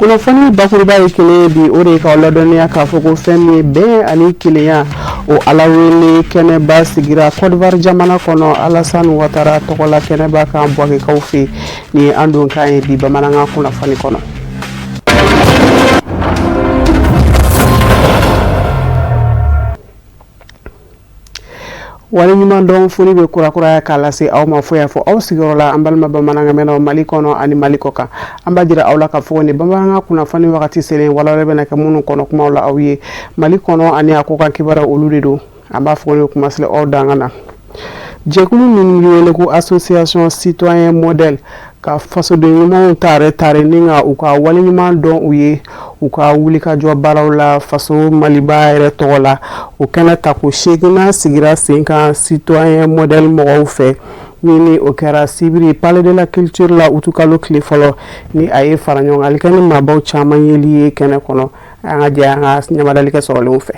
kunnafoni bakuruba ye kelen bi o de ka ladɔnniya k'a fɔ ko fɛn min ye bɛn ani kelenya o ala wele kɛnɛba sigira Côte d'Ivoire jamana kɔnɔ Alassane Ouattara tɔgɔ la kɛnɛba kan Bouakekaw fɛ ni an don kan ye bi bamanankan kunnafoni kɔnɔ. Wali ɲuman dɔn foli bɛ kurakuraya k'a lase aw ma fo y'a fɔ aw sigiyɔrɔ la an balima bamanankanmɛnnaw Mali kɔnɔ ani Mali kɔ kan an b'a jira aw la k'a fɔ ni bamanankan kunnafoni wagati selen walawale bɛna kɛ minnu kɔnɔ kumaw la aw ye Mali kɔnɔ ani a ko kan kibaruya olu de don an b'a fɔ ni kuma sila aw danga na jɛkulu min bɛ wele ko association citoyen modèle ka fasoden ɲumanw tare ni ka u ka wali ɲuman dɔn u ye u ka wuli ka jɔ baaraw la faso Maliba yɛrɛ tɔgɔ la o kɛnɛ ta ko segina sigira sen kan citoyen modèle mɔgɔw fɛ ni o kɛra sibiri palais de la culture la utukalo tile fɔlɔ ni a ye fara ɲɔgɔn ali kɛnɛ maabaw caman yeli ye kɛnɛ kɔnɔ an ka jɛ an ka ɲamadalikɛ sɔrɔlenw fɛ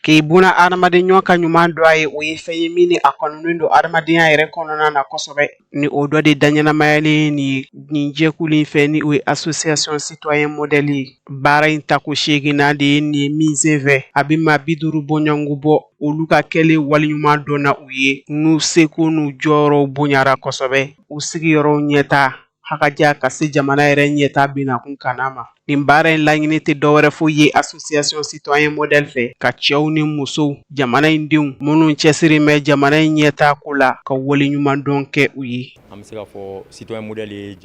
k'i buna adamaden ɲɔgɔn ka ɲuman dɔ a ye o ye fɛn ye min ni a kɔnɔnen don adamadenya yɛrɛ kɔnɔna na kosɛbɛ ni o dɔ de daɲɛnamayalen ni jɛkulu in fɛ ni o ye association citoyen modèle ye baara in ta ko seginna de ye nin min sen fɛ a bɛ maa 50 bɔɲɔngo bɔ olu ka kɛlen waliɲuman dɔnna u ye n'u seko n'u jɔyɔrɔw bonyara kosɛbɛ u sigiyɔrɔw ɲɛta hakaja ka se jamana yɛrɛ ɲɛta binakun kana ma nin baara in laɲini tɛ dɔwɛrɛ foyi ye association citoyen modèle fɛ ka cɛw ni musow jamana in denw minnu cɛsiri mɛ jamana in ɲɛta ko la ka wali ɲuman dɔn kɛ u ye an bɛ se ka fɔ citoyen modèle ye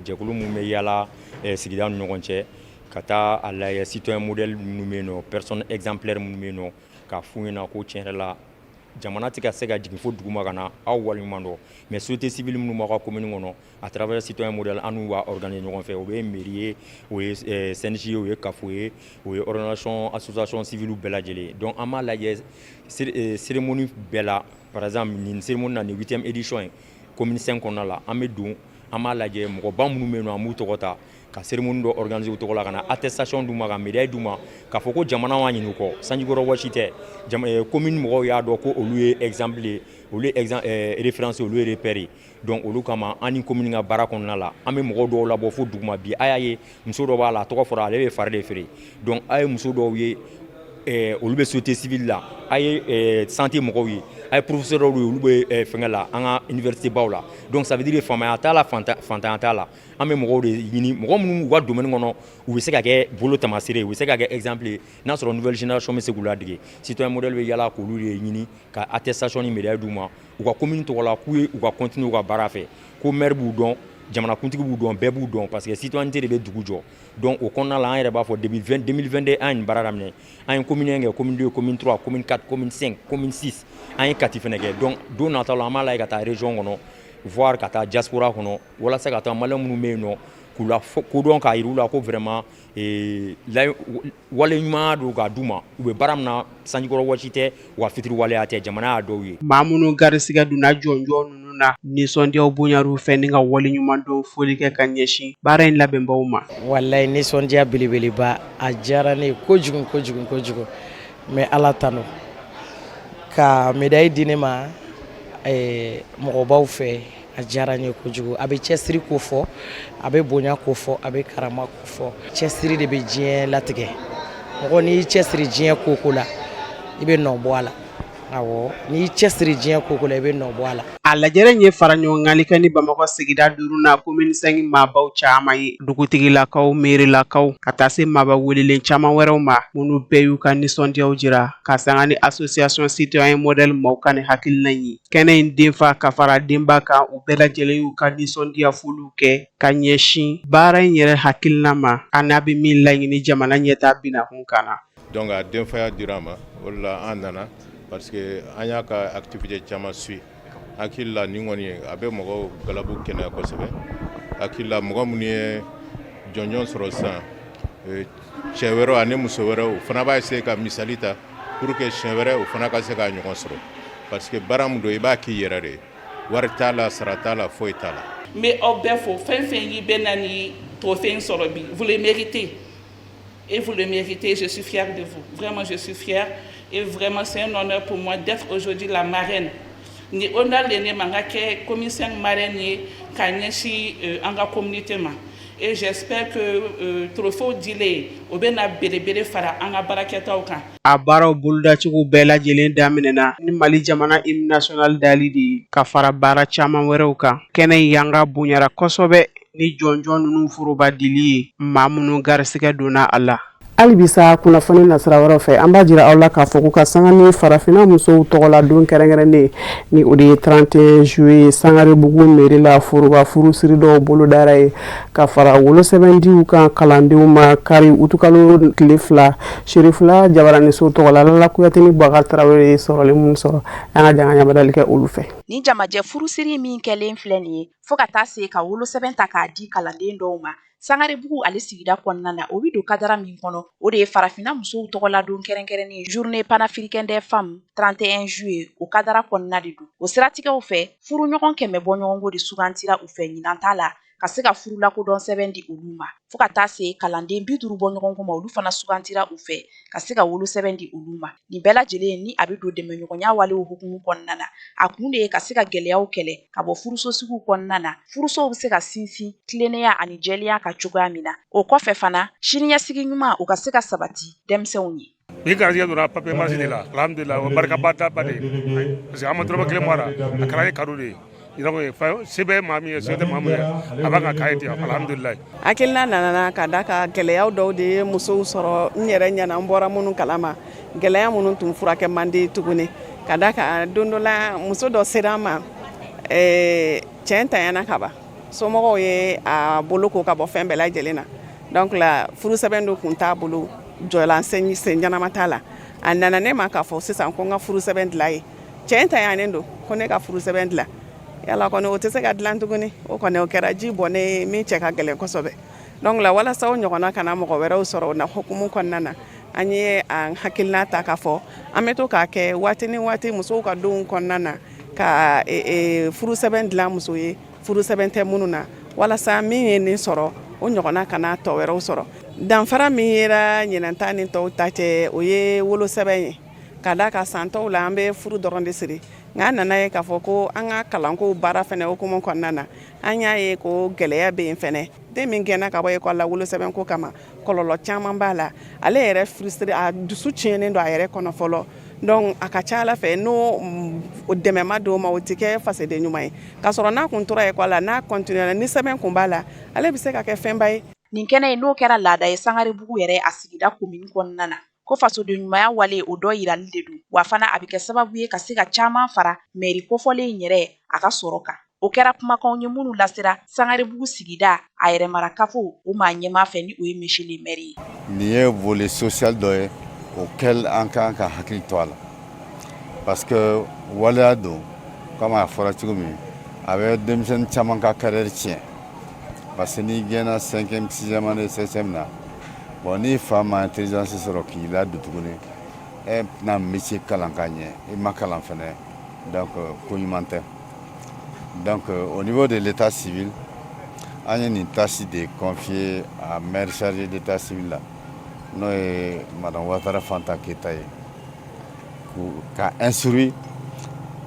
jɛkulu mun bɛ yala sigida ni ɲɔgɔn cɛ ka taa a lajɛ citoyen modèle minnu bɛ yen nɔ personne exemplaire minnu bɛ yen nɔ ka f'u ɲɛna ko tiɲɛ yɛrɛ la jamana tɛ ka se ka jigin fo duguma ka na aw waliɲuman dɔn mais société civile minnu b'aw ka commune kɔnɔ à travers citoyen modèle an n'u b'a organiser ɲɔgɔn fɛ o ye mairie ye o ye CNJ ye o ye CAF ye o ye organisation association civile bɛɛ lajɛlen donc an b'a lajɛ cérémonie bɛɛ la par exemple nin cérémonie na nin 8e édition ye commune 5 kɔnɔna la an bɛ don an b'a lajɛ mɔgɔba minnu bɛ yen nɔ an b'u tɔgɔ ta ka cérémonie dɔ organiser u tɔgɔ la ka na attestation d'u ma ka médaille d'u ma k'a fɔ ko jamana ma ɲin'u kɔ sanjikɔrɔ wɔsi tɛ commune mɔgɔw y'a dɔn ko olu ye exemple ye olu ye référence olu ye repère ye donc olu kama an ni commune ka baara kɔnɔna la an bɛ mɔgɔw dɔw labɔ fo duguma bi a y'a ye muso dɔ b'a la a tɔgɔ fɔra ale bɛ fari de feere donc a ye muso dɔw ye olu bɛ société civile la a ye santé mɔgɔw ye a ye professeur dɔw ye olu bɛ fɛngɛ la an ka université baw la donc ça veut dire faamaya t'a la fantanya t'a la an bɛ mɔgɔw de ɲini mɔgɔ minnu u ka domaine kɔnɔ u bɛ se ka kɛ bolo tamaseere ye u bɛ se ka kɛ exemple ye n'a sɔrɔ nouvelle génération bɛ se k'u ladege citoyen modèle bɛ yala k'olu de ɲini ka attestation ni médaille d'u ma u ka commune tɔgɔ la k'u ye u ka continuer u ka baara fɛ ko maire b'u dɔn jamanakuntigi b'u dɔn bɛɛ b'u dɔn parce que citoyenneté de bɛ dugu jɔ donc o kɔnɔna la an yɛrɛ b'a fɔ depuis 2022 an ye nin baara daminɛ an ye commune 1 kɛ commune 2 commune 3 commune 4 commune 5 commune 6 an ye kati fɛnɛ kɛ donc don nataw la an b'a lajɛ ka taa région kɔnɔ voire ka taa diaspora kɔnɔ walasa ka taa maliyɛn minnu bɛ yen nɔ k'u la kodɔn k'a yir'u la ko vraiment wale ɲuman don k'a d'u ma u bɛ baara min na sanjikɔrɔ wɔsi tɛ wa fitiri waleya tɛ jamana y'a dɔw ye maa minnu garisigɛ donna jɔnjɔn ninnu na nisɔndiyaw bonyar'u fɛ ni ka wali ɲuman dɔn foli kɛ ka ɲɛsin baara in labɛnbaw ma walayi nisɔndiya belebeleba a diyara ne kojugu kojugu kojugu mais ala tanu ka médaille di ne ma mɔgɔbaw fɛ a diyara n ye kojugu a bɛ cɛsiri ko fɔ a bɛ bonya ko fɔ a bɛ karama ko fɔ cɛsiri de bɛ diɲɛ latigɛ mɔgɔ n'i cɛsiri diɲɛ koko la i bɛ nɔ bɔ a la awɔ n'i cɛsiri diɲɛ koko la i bɛ nɔ bɔ a la a lajɛrɛ ye fara ɲɔgɔn kan kɛ ni Bamakɔ sigida 5 na commune 5 maabaw caman ye dugutigilakaw meerelakaw ka taa se maaba welelen caman wɛrɛw ma minnu bɛɛ y'u ka nisɔndiyaw jira ka sanga ni association citoyen modèle maaw ka ni hakilina ye kɛnɛ in denfa ka fara denba kan u bɛɛ lajɛlen y'u ka nisɔndiya foliw kɛ ka ɲɛsin baara in yɛrɛ hakilina ma a n'a bɛ min laɲini jamana ɲɛta binakun kana donc a denfaya dira ma o la an nana parce que an y'a ka activité caman suit hakili la nin kɔni a bɛ mɔgɔw galabu kɛnɛya kosɛbɛ hakili la mɔgɔ minnu ye jɔnjɔn sɔrɔ sisan cɛ wɛrɛw ani muso wɛrɛw o fana b'a essayer ka misali ta pour que siɲɛ wɛrɛ o fana ka se k'a ɲɔgɔn sɔrɔ parce que baara min don i b'a k'i yɛrɛ de wari t'a la sara t'a la foyi t'a la. n bɛ aw bɛɛ fo fɛn fɛn y'i bɛ na ni trophée in sɔrɔ bi vous le méritez et vous le méritez je suis fière de vous vraiment je suis fière et vraiment c'est un honneur pour moi d'être aujourd'hui la marraine. Ni honneur le ne manga ke commission marraine ye ka ɲɛsin an ka communauté ma et j'espère que trophée dile o bɛ na belebele fara an ka baarakɛtaw kan. A baaraw bolodacogo bɛɛ lajɛlen daminɛna ni Mali jamana hymne national dali de ye ka fara baara caman wɛrɛw kan. Kɛnɛ in yanga bonyara kosɛbɛ ni jɔnjɔn ninnu foroba dili ye maa minnu garisigɛ donna a la. Hali bisa kunnafoni nasira wɛrɛw fɛ an b'a jira aw la k'a fɔ ko ka sanga ni farafina musow tɔgɔla don kɛrɛnkɛrɛnnen ni o de ye 31 juillet Sangarebugu mairie la foroba furusiri dɔw bolodara ye ka fara wolosɛbɛndiw kan kalandenw ma kari utukalo tile 2 Sherifula Jabaraniso tɔgɔla Lala Kuyate ni Bubakari Tarawele sɔrɔlen minnu sɔrɔ an ka janga ɲamadali kɛ olu fɛ. Ni jamajɛ furusiri min kɛlen filɛ nin ye fo ka taa se ka wolosɛbɛn ta k'a di kalanden dɔw ma. Sangarebugu ale sigida kɔnɔna na o bi don kadara min kɔnɔ o de ye farafina musow tɔgɔla don kɛrɛnkɛrɛnnen journée panafricaine des femmes 31 juillet o kadara kɔnɔna de don. O siratigɛw fɛ furuɲɔgɔn kɛmɛ bɔ ɲɔgɔnko de sugantira u fɛ ɲinan t'a la ka se ka furu lakodɔn sɛbɛn di olu ma fo ka taa se kalanden 50 bɔ ɲɔgɔnko ma olu fana sugantira u fɛ ka se ka wolo sɛbɛn di olu ma. Nin bɛɛ lajɛlen ni a bɛ don dɛmɛɲɔgɔnya walew hukumu kɔnɔna na a kun de ye ka se ka gɛlɛyaw kɛlɛ ka bɔ furusosigiw kɔnɔna na furusow bɛ se ka sinsin tilennenya ani jɛlenya ka cogoya min na. O kɔfɛ fana siniɲɛsigi ɲuman u ka se ka sabati denmisɛnw ye. Ni garijɛgɛ donna papier marché de la alhamdulilah o barikaba taba de parce que an ma dɔrɔmɛ kelen mara a kɛra ye kado de ye se bɛ maa min ye se tɛ maa min ye a b'a ka k'a ye ten alhamdulilah. Hakilina nana ka da ka gɛlɛyaw dɔw de ye musow sɔrɔ n yɛrɛ ɲɛna n bɔra minnu kalama gɛlɛya minnu tun furakɛ man di tuguni ka da ka don dɔ la muso dɔ sera an ma cɛn tanyana ka ban somɔgɔw ye a bolo ko ka bɔ fɛn bɛɛ lajɛlen na donc la furusɛbɛn dɔ kun t'a bolo jɔlan sen ɲɛnama t'a la a nana ne ma k'a fɔ sisan ko n ka furusɛbɛn dilan ye cɛn tanyanen don ko ne ka furusɛbɛn dilan yala kɔni o tɛ se ka dilan tuguni o kɔni o kɛra ji bɔnnen min cɛ ka gɛlɛn kosɛbɛ donc la walasa o ɲɔgɔnna kana mɔgɔ wɛrɛw sɔrɔ o na hukumu kɔnɔna na an ye an hakilina ta k'a fɔ an bɛ to k'a kɛ waati ni waati musow ka denw kɔnɔna na ka furusɛbɛn dilan muso ye furusɛbɛn tɛ minnu na walasa min ye nin sɔrɔ o ɲɔgɔnna kana tɔ wɛrɛw sɔrɔ danfara min yera ɲinanta ni tɔw ta cɛ o ye wolosɛbɛn ye ka da ka san tɔw la an bɛ furu dɔrɔn de siri nka an nana ye k'a fɔ ko an ka kalanko baara fɛnɛ hukumu kɔnɔna na an y'a ye ko gɛlɛya bɛ yen fɛnɛ den min gɛnna ka bɔ ekɔli la wolosɛbɛn ko kama kɔlɔlɔ caman b'a la ale yɛrɛ frustre a dusu tiɲɛnen don a yɛrɛ kɔnɔ fɔlɔ donc a ka ca ala fɛ n'o dɛmɛ ma d'o ma o tɛ kɛ faseden ɲuman ye k'a sɔrɔ n'a kun tora ekɔli la n'a continuera ni sɛbɛn kun b'a la ale bɛ se ka kɛ fɛnba ye. Nin kɛnɛ in n'o kɛra laada ye Sangarebugu yɛrɛ a sigida commune kɔnɔna na ko fasoden ɲumanya wale o dɔ yirali de don wa fana a bɛ kɛ sababu ye ka se ka caman fara mairie kofɔlen in yɛrɛ a ka sɔrɔ kan. O kɛra kumakanw ye minnu lasera Sangarebugu sigida a yɛrɛ mara kafo o maa ɲɛmaa fɛ ni o ye monsieur le maire ye. Nin ye volet social dɔ ye o kɛl an kan ka hakili to a la parce que waleya don comme a fɔra cogo min a bɛ denmisɛnnin caman ka carrière tiɲɛ parce que n'i gɛnna 5e 6e année 7e na bon ni fa ma intelligence sɔrɔ k'i ladon tuguni e tɛna métier kalan ka ɲɛ i ma kalan fɛnɛ donc ko ɲuman tɛ donc au niveau de l'état civil an ye nin tâche de confier à maire chargé d'état civil la n'o ye madame Ouattara Fanta Keita ye ka instruire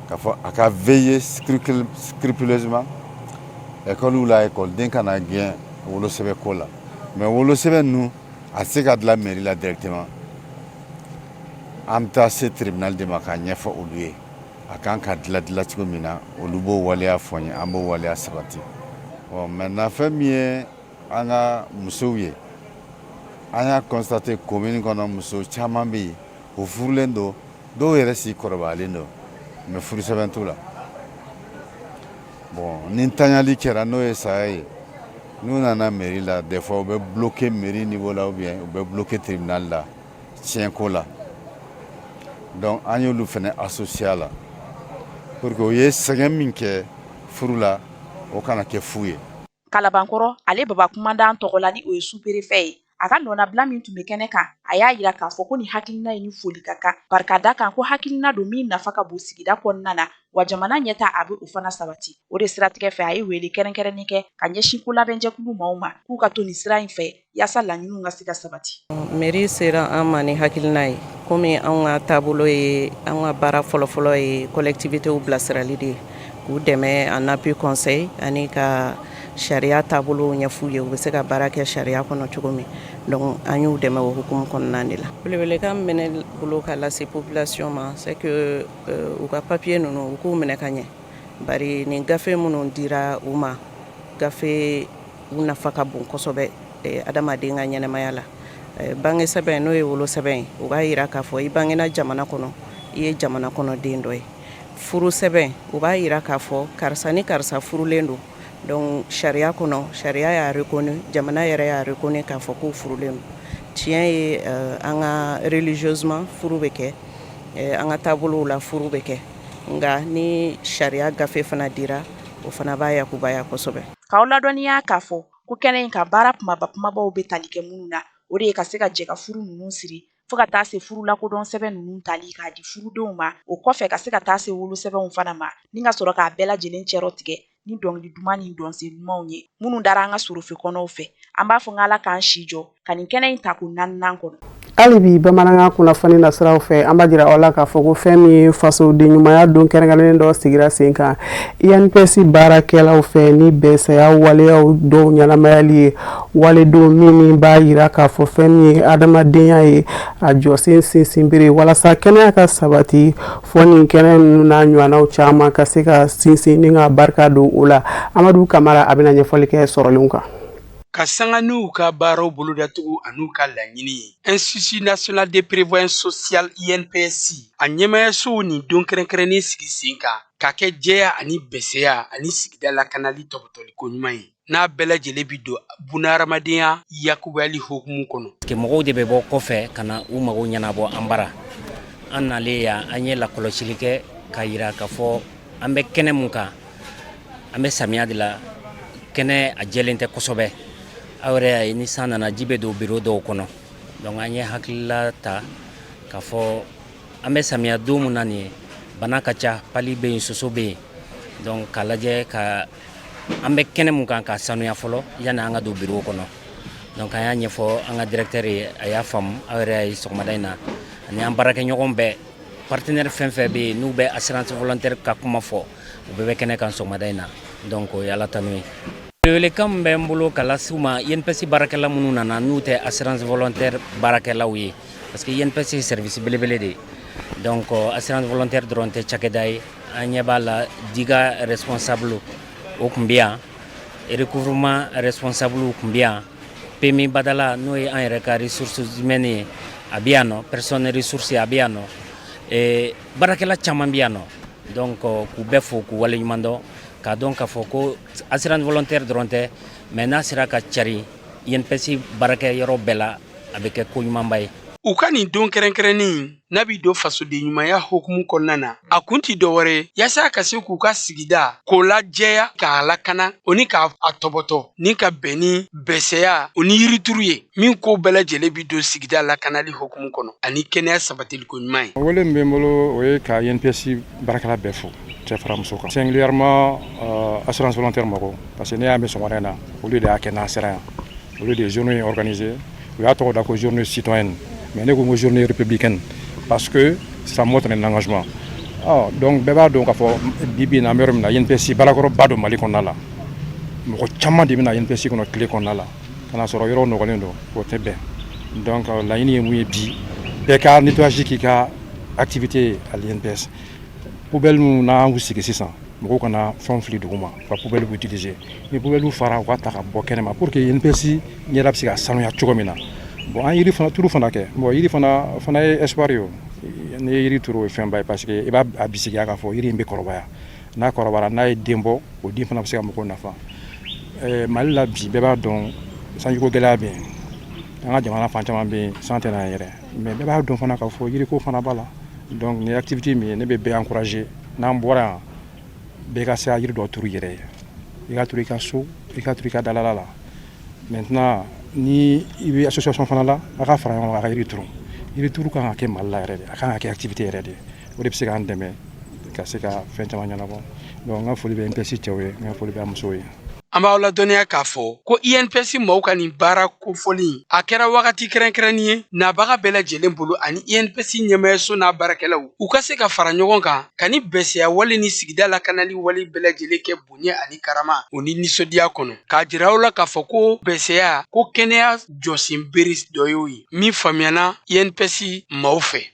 k'a fɔ a ka veiller scrupuleusement école la école kana gɛn wolosɛbɛn ko la mais wolosɛbɛn ninnu a se ka dilan mairie la directement an bɛ taa se tribunal de ma k'a ɲɛfɔ olu ye a kan ka dilan cogo min na olu b'o waleya fɔ n ye an b'o waleya sabati bon maintenant fɛn min ye an ka musow ye an y'a constaté commune kɔnɔ muso caman bɛ yen o furulen don dɔw yɛrɛ si kɔrɔbayalen don mais furusɛbɛn t'u la bon ni ntanyali kɛra n'o ye saya ye n'u nana mairie la des fois u bɛ bloquer mairie niveau la ou bien u bɛ bloquer tribunal la tiɲɛko la donc an y'olu fɛnɛ associé a la pour que o ye sɛgɛn min kɛ furu la o kana kɛ fu ye. Kalabankɔrɔ ale baba kumandan tɔgɔla ni o ye sous-préfet ye a ka nɔnabila min tun bɛ kɛnɛ kan a y'a jira k'a fɔ ko ni hakilina ye ni foli ka kan bari ka da kan ko hakilina don min nafa ka bon sigida kɔnɔna na wa jamana ɲɛta a bɛ o fana sabati o de siratigɛ fɛ a ye wele kɛrɛnkɛrɛnni kɛ ka ɲɛsin ko labɛnjɛkulu maaw ma k'u ka to nin sira in fɛ yaasa laɲiniw ka se ka sabati. Mairie sera an ma ni hakilina ye komi an ka taabolo ye an ka baara fɔlɔfɔlɔ ye collectivitéw bilasirali de ye k'u dɛmɛ en appui conseil ani ka sariya taabolo ɲɛf'u ye u bɛ se ka baara kɛ sariya kɔnɔ cogo min donc an y'u dɛmɛ o hukumu kɔnɔna de la. Belebelekan min bɛ ne bolo ka lase population ma c'est que u ka papier ninnu u k'u minɛ ka ɲɛ bari nin gafe minnu dira u ma gafe u nafa ka bon kosɛbɛ adamaden ka ɲɛnamaya la. Bange sɛbɛn n'o ye wolo sɛbɛn ye u b'a yira k'a fɔ i bangena jamana kɔnɔ i ye jamana kɔnɔ den dɔ ye. Furu sɛbɛn u b'a yira k'a fɔ karisa ni karisa furulen don donc sariya kɔnɔ sariya y'a reconnu jamana yɛrɛ y'a reconnu k'a fɔ k'u furulen don. Tiɲɛ ye an ka religieusement furu bɛ kɛ an ka taabolow la furu bɛ kɛ nka ni sariya gafe fana dira o fana b'a yakubaya kosɛbɛ. K'aw ladɔnniya k'a fɔ ko kɛnɛ in ka baara kumabaw bɛ tali kɛ minnu na o de ye ka se ka jɛ ka furu ninnu siri fo ka taa se furu lakodɔn sɛbɛn ninnu tali k'a di furudenw ma o kɔfɛ ka se ka taa se wolo sɛbɛnw fana ma ni ka sɔrɔ k'a bɛɛ lajɛlen cɛrɔ tigɛ ni dɔnkili duman ni dɔnsen dumanw ye minnu dara an ka sorofe kɔnɔw fɛ an b'a fɔ Ala k'an si jɔ ka nin kɛnɛ in ta ko naaninan kɔnɔ. Hali bi bamanankan kunnafoni nasiraw fɛ an b'a jira aw la k'a fɔ ko fɛn min ye fasoden ɲumanya don kɛrɛnkɛrɛnnen dɔ sigira sen kan INPS baarakɛlaw fɛ ni bɛnsɛya waleyaw dɔw ɲɛnamayali ye waledenw min b'a yira k'a fɔ fɛn min ye adamadenya ye a jɔsen sinsinbere walasa kɛnɛya ka sabati fɔ nin kɛnɛ ninnu n'a ɲɔgɔnnaw caman ka se ka sinsin ni ka barika don o la. Amadu Kamara a bɛna ɲɛfɔli kɛ sɔrɔlenw kan. Ka sanga n'u ka baaraw bolodatugu an'u ka laɲini ye. Institut national de prévoyance sociale INPS a ɲɛmayasow nin don kɛrɛnkɛrɛnnen sigi sen kan ka kɛ jɛya ani bɛsɛya ani sigida lakanali tɔbɔtɔli ko ɲuman ye. N'a bɛɛ lajɛlen bi don bunahadamadenya yakubali hokumu kɔnɔ. Mɔgɔw de bɛ bɔ kɔfɛ ka na u mago ɲɛnabɔ an bara. An nalen yan an ye lakɔlɔsili kɛ ka yira k'a fɔ an bɛ kɛnɛ mun kan an bɛ samiya de la kɛnɛ a jɛlen tɛ kosɛbɛ. Aw yɛrɛ y'a ye ni san nana ji bɛ don bureau dɔw kɔnɔ donc an ye hakilila ta k'a fɔ an bɛ samiya don mun na nin ye bana ka ca pali bɛ yen soso bɛ yen donc k'a lajɛ ka an bɛ kɛnɛ mun kan ka sanuya fɔlɔ yanni an ka don bureau kɔnɔ donc an y'a ɲɛfɔ an ka directeur ye a y'a faamu aw yɛrɛ y'a ye sɔgɔmada in na ani an baarakɛɲɔgɔn bɛɛ partenaire fɛn fɛn bɛ yen n'u bɛ assurance volontaire ka kuma fɔ u bɛɛ bɛ kɛnɛ kan sɔgɔmada in na donc o ye Ala tanu ye. Welewelekan min bɛ n bolo ka lase u ma INPS baarakɛla minnu nana n'u tɛ assurance volontaire baarakɛlaw ye parce que INPS ye service belebele de ye donc assurance volontaire dɔrɔn tɛ cakɛda ye an ɲɛ b'a la diga responsable o tun bɛ yan recouvrement responsable tun bɛ yan PMI badala n'o ye an yɛrɛ ka ressources humaines ye a bɛ yan nɔ personne ressource a bɛ yan nɔ baarakɛla caman bɛ yan nɔ donc k'u bɛɛ fo k'u waleɲuman dɔn k'a dɔn k'a fɔ ko assurance volontaire dɔrɔn tɛ mais n'a sera ka cari INPS baarakɛ yɔrɔ bɛɛ la a bɛ kɛ ko ɲumanba ye. U ka nin don kɛrɛnkɛrɛnnen n'a bi don fasoden ɲumanya hokumu kɔnɔna na a kun ti dɔwɛrɛ yaasa ka se k'u ka sigida k'o lajɛya k'a lakana o ni k'a tɔbɔtɔ ni ka bɛn ni bɛsɛya o ni yirituru ye min ko bɛɛ lajɛlen bi don sigida lakanali hokumu kɔnɔ ani kɛnɛya sabatiliko ɲuman ye. Wele min bɛ n bolo o ye ka INPS baarakɛla bɛɛ fo cɛ fara muso kan singulièrement assurance volontaire mɔgɔw parce que ne y'a mɛn sɔgɔmada in na olu de y'a kɛ n'an sera yan olu de ye journée organisée u y'a tɔgɔ da ko journée citoyenne mais ne ko n ko journée républicaine parce que ça montre un engagement donc bɛɛ b'a dɔn k'a fɔ bi in na an bɛ yɔrɔ min na INPS baarakɔrɔba don Mali kɔnɔna la mɔgɔ caman de bɛ na INPS kɔnɔ tile kɔnɔna la ka na sɔrɔ yɔrɔ nɔgɔlen don o tɛ bɛn donc laɲini ye mun ye bi bɛɛ ka nettoyage k'i ka activité à l'INPS poubelle mun n'an y'u sigi sisan mɔgɔw kana fɛnw fili duguma ka poubelle utiliser ni poubelle fara u ka ta ka bɔ kɛnɛma pour que INPS ɲɛda bɛ se ka sanuya cogo min na bon an yiri fana turu fana kɛ bon yiri fana ye espoir ye o ni yiri turu o ye fɛnba ye parce que i b'a bisigiya k'a fɔ yiri in bɛ kɔrɔbaya n'a kɔrɔbayara n'a ye den bɔ o den fana bɛ se ka mɔgɔw nafa Mali la bi bɛɛ b'a dɔn sanjiko gɛlɛya bɛ yen an ka jamana fan caman bɛ yen san tɛ n'an yɛrɛ mais bɛɛ b'a dɔn fana k'a fɔ yiriko fana b'a la donc ni activité min ye ne bɛ bɛɛ encourager n'an bɔra yan bɛɛ ka se ka yiri dɔ turu i yɛrɛ ye i ka turu i ka so i ka turu i ka dalala la maintenant ni i bɛ association fana la a ka fara ɲɔgɔn kan a ka yiri turu yiri turu kan ka kɛ Mali la yɛrɛ de a kan ka kɛ activité yɛrɛ de o de bɛ se k'an dɛmɛ ka se ka fɛn caman ɲɛnabɔ donc n ka foli bɛ INPS cɛw ye n ka foli bɛ musow ye. an b'aw ladɔnniya k'a fɔ ko INPS maaw ka nin baara kofɔli a kɛra wagati kɛrɛnkɛrɛnni ye nabaga bɛɛ lajɛlen bolo ani INPS ɲɛmaayaso n'a baarakɛlaw u ka se ka fara ɲɔgɔn kan ka ni bɛsɛya wale ni sigida lakanali wale bɛɛ lajɛlen kɛ bonya ani karama o ni nisɔndiya kɔnɔ k'a jira aw la k'a fɔ ko bɛsɛya ko kɛnɛya jɔsen beri dɔ y'o ye min faamuyana INPS maaw fɛ.